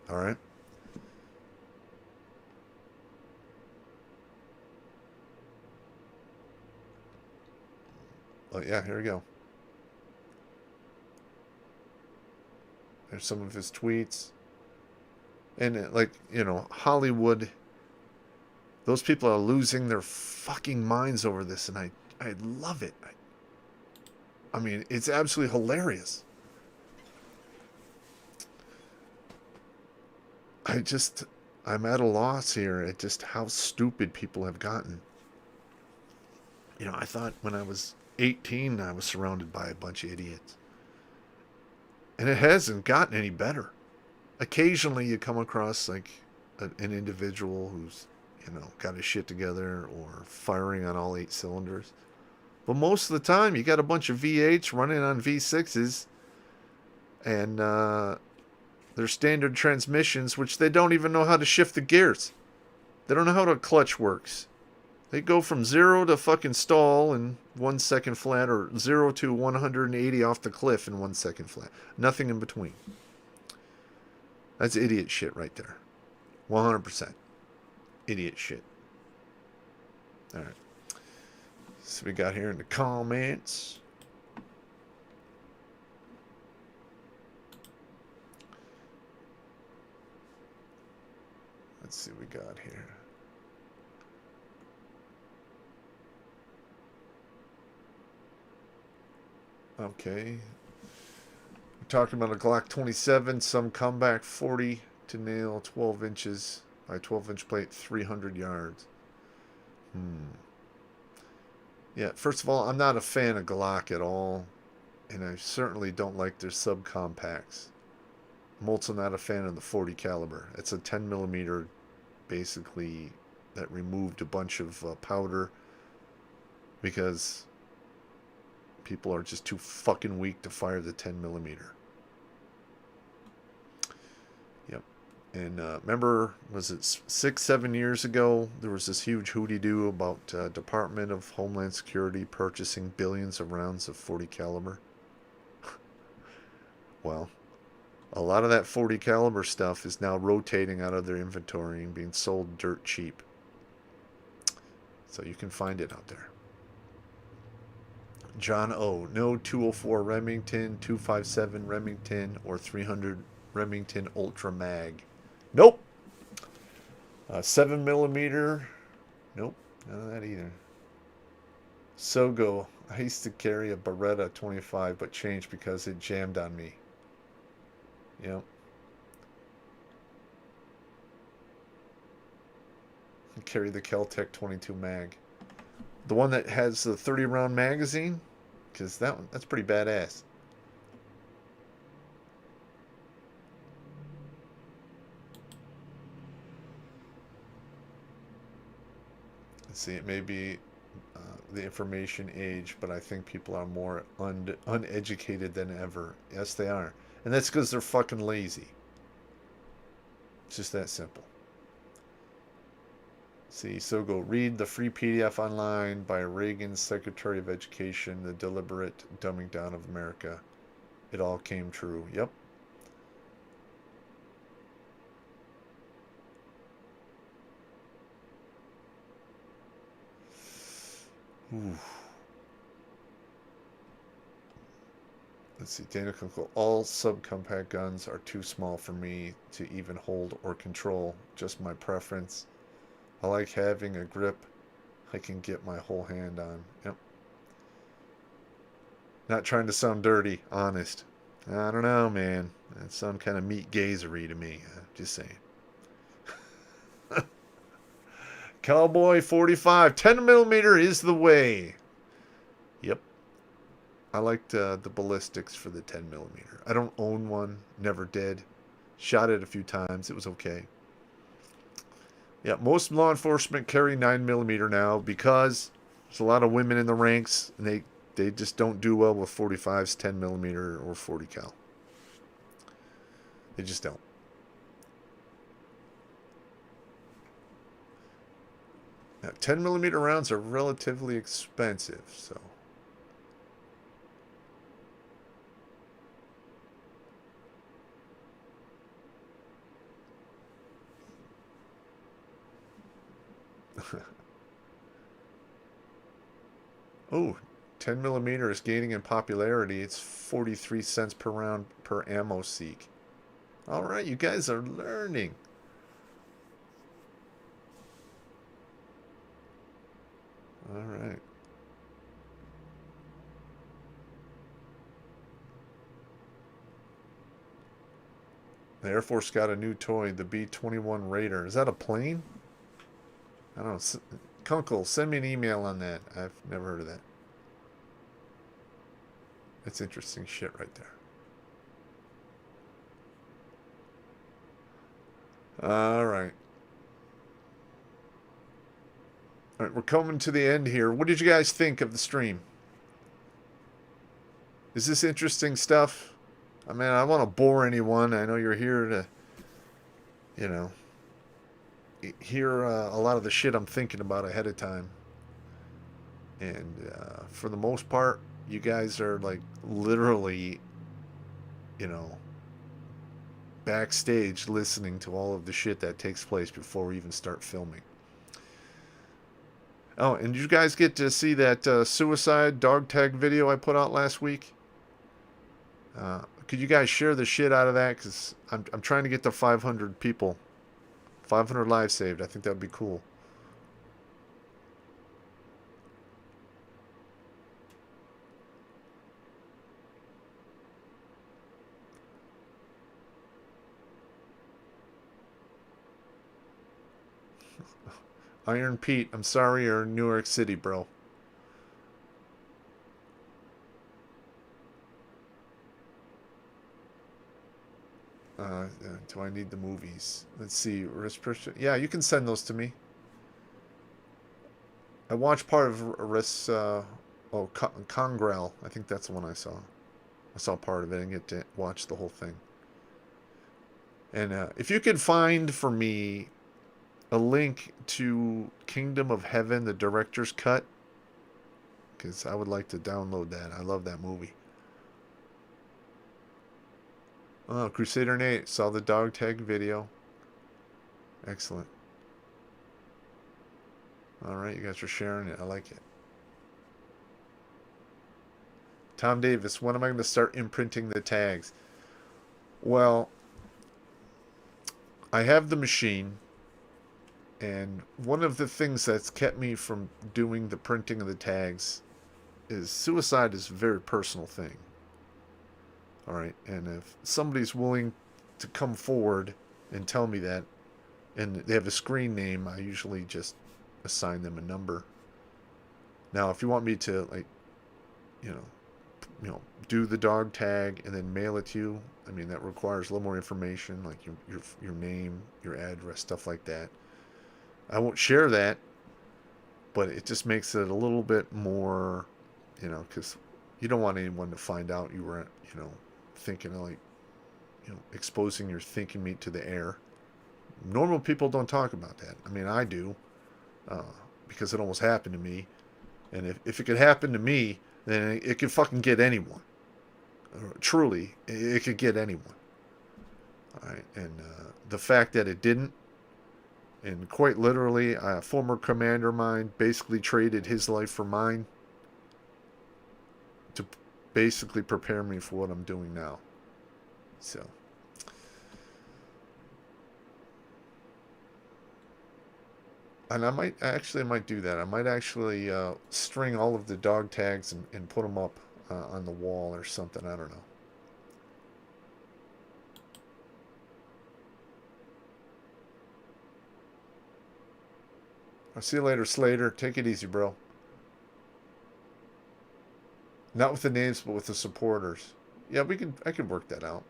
All right? Oh, yeah, here we go. There's some of his tweets. And, like, you know, Hollywood, those people are losing their fucking minds over this, and I love it. I mean, it's absolutely hilarious. I'm at a loss here at just how stupid people have gotten. You know, I thought when I was 18, I was surrounded by a bunch of idiots. And it hasn't gotten any better. Occasionally you come across, like, an individual who's, you know, got his shit together or firing on all 8 cylinders. But most of the time, you got a bunch of V8s running on V6s, and they're standard transmissions, which they don't even know how to shift the gears. They don't know how the clutch works. They go from 0 to fucking stall in 1 second flat, or 0 to 180 off the cliff in 1 second flat. Nothing in between. That's idiot shit right there. 100%. Idiot shit. All right. So we got here in the comments. Let's see what we got here. Okay. We're talking about a Glock 27, some comeback 40 to nail 12 inches by 12-inch plate, 300 yards. Yeah, first of all, I'm not a fan of Glock at all, and I certainly don't like their subcompacts. I'm also not a fan of the 40 caliber. It's a 10 millimeter, basically, that removed a bunch of powder because people are just too fucking weak to fire the 10 millimeter. Yep. And remember, was it 6-7 years ago, there was this huge hooty-doo about Department of Homeland Security purchasing billions of rounds of 40 caliber? Well, a lot of that 40 caliber stuff is now rotating out of their inventory and being sold dirt cheap. So you can find it out there. John O. No 204 Remington, 257 Remington, or 300 Remington Ultra Mag. Nope. 7 millimeter. Nope. None of that either. Sogo. I used to carry a Beretta 25, but changed because it jammed on me. Yep. Carry the Kel-Tec 22 mag. The one that has the 30 round magazine, because that's pretty badass. Let's see, it may be the information age, but I think people are more uneducated than ever. Yes, they are. And that's because they're fucking lazy. It's just that simple. See, so go read the free PDF online by Reagan's Secretary of Education, The Deliberate Dumbing Down of America. It all came true. Yep. Ooh. Let's see, Dana Kunkel. All subcompact guns are too small for me to even hold or control. Just my preference. I like having a grip I can get my whole hand on. Yep. Not trying to sound dirty, honest. I don't know, man. That sounds kind of meat gazery to me. Just saying. Cowboy 45. 10 millimeter is the way. Yep. I liked the ballistics for the 10 millimeter. I don't own one. Never did. Shot it a few times. It was okay. Yeah, most law enforcement carry 9 millimeter now because there's a lot of women in the ranks, and they just don't do well with 45s, 10 millimeter, or 40 cal. They just don't. Now, 10 millimeter rounds are relatively expensive, so. Oh, 10 millimeter is gaining in popularity. It's 43 cents per round per ammo seek. All right, you guys are learning. All right. The Air Force got a new toy, the B-21 Raider. Is that a plane? I don't know. Kunkel, send me an email on that. I've never heard of that. That's interesting shit right there. All right. All right, we're coming to the end here. What did you guys think of the stream? Is this interesting stuff? I mean, I don't want to bore anyone. I know you're here to, you know, hear a lot of the shit I'm thinking about ahead of time. And for the most part, you guys are like literally, you know, backstage listening to all of the shit that takes place before we even start filming. Oh, and did you guys get to see that suicide dog tag video I put out last week? Could you guys share the shit out of that? Because I'm trying to get to 500 people. 500 lives saved. I think that would be cool. Iron Pete, I'm sorry you're in New York City, bro. Do I need the movies? Let's see. Yeah, you can send those to me. I watched part of Congrel. I think that's the one I saw. I saw part of it and get to watch the whole thing. And if you could find for me a link to Kingdom of Heaven, the director's cut, because I would like to download that. I love that movie. Oh, Crusader Nate saw the dog tag video. Excellent. All right, you guys are sharing it. I like it. Tom Davis, when am I going to start imprinting the tags? Well, I have the machine, and one of the things that's kept me from doing the printing of the tags is suicide is a very personal thing. All right, and if somebody's willing to come forward and tell me that, and they have a screen name, I usually just assign them a number. Now, if you want me to, like, you know, do the dog tag and then mail it to you, I mean, that requires a little more information, like your name, your address, stuff like that. I won't share that, but it just makes it a little bit more, you know, because you don't want anyone to find out you were, you know, thinking of like exposing your thinking meat to the air. Normal people don't talk about that. I mean, I do, uh, because it almost happened to me. And if it could happen to me, then it could fucking get anyone. Truly, it could get anyone. All right, and the fact that it didn't, and quite literally, a former commander of mine basically traded his life for mine to basically prepare me for what I'm doing now. So, and I might do that. I might actually string all of the dog tags and put them up on the wall or something. I don't know. I'll see you later, Slater. Take it easy, bro. Not with the names, but with the supporters. Yeah, I could work that out.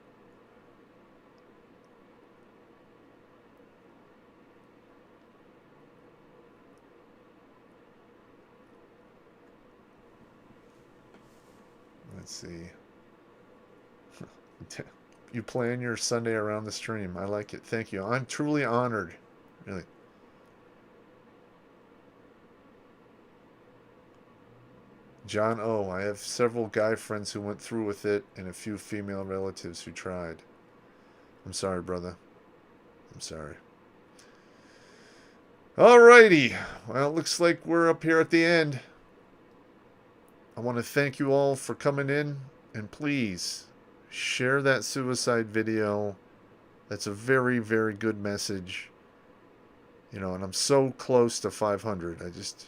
Let's see. You plan your Sunday around the stream. I like it. Thank you. I'm truly honored. Really. John O. I have several guy friends who went through with it and a few female relatives who tried. I'm sorry, brother. I'm sorry. Alrighty. Well, it looks like we're up here at the end. I want to thank you all for coming in. And please, share that suicide video. That's a very, very good message. And I'm so close to 500. I just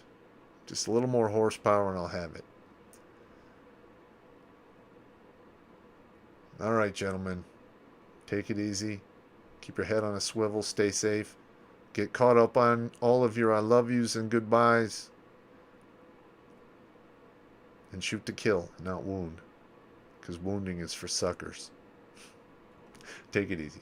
a little more horsepower and I'll have it. All right, gentlemen. Take it easy. Keep your head on a swivel. Stay safe. Get caught up on all of your I love yous and goodbyes. And shoot to kill, not wound. Because wounding is for suckers. Take it easy.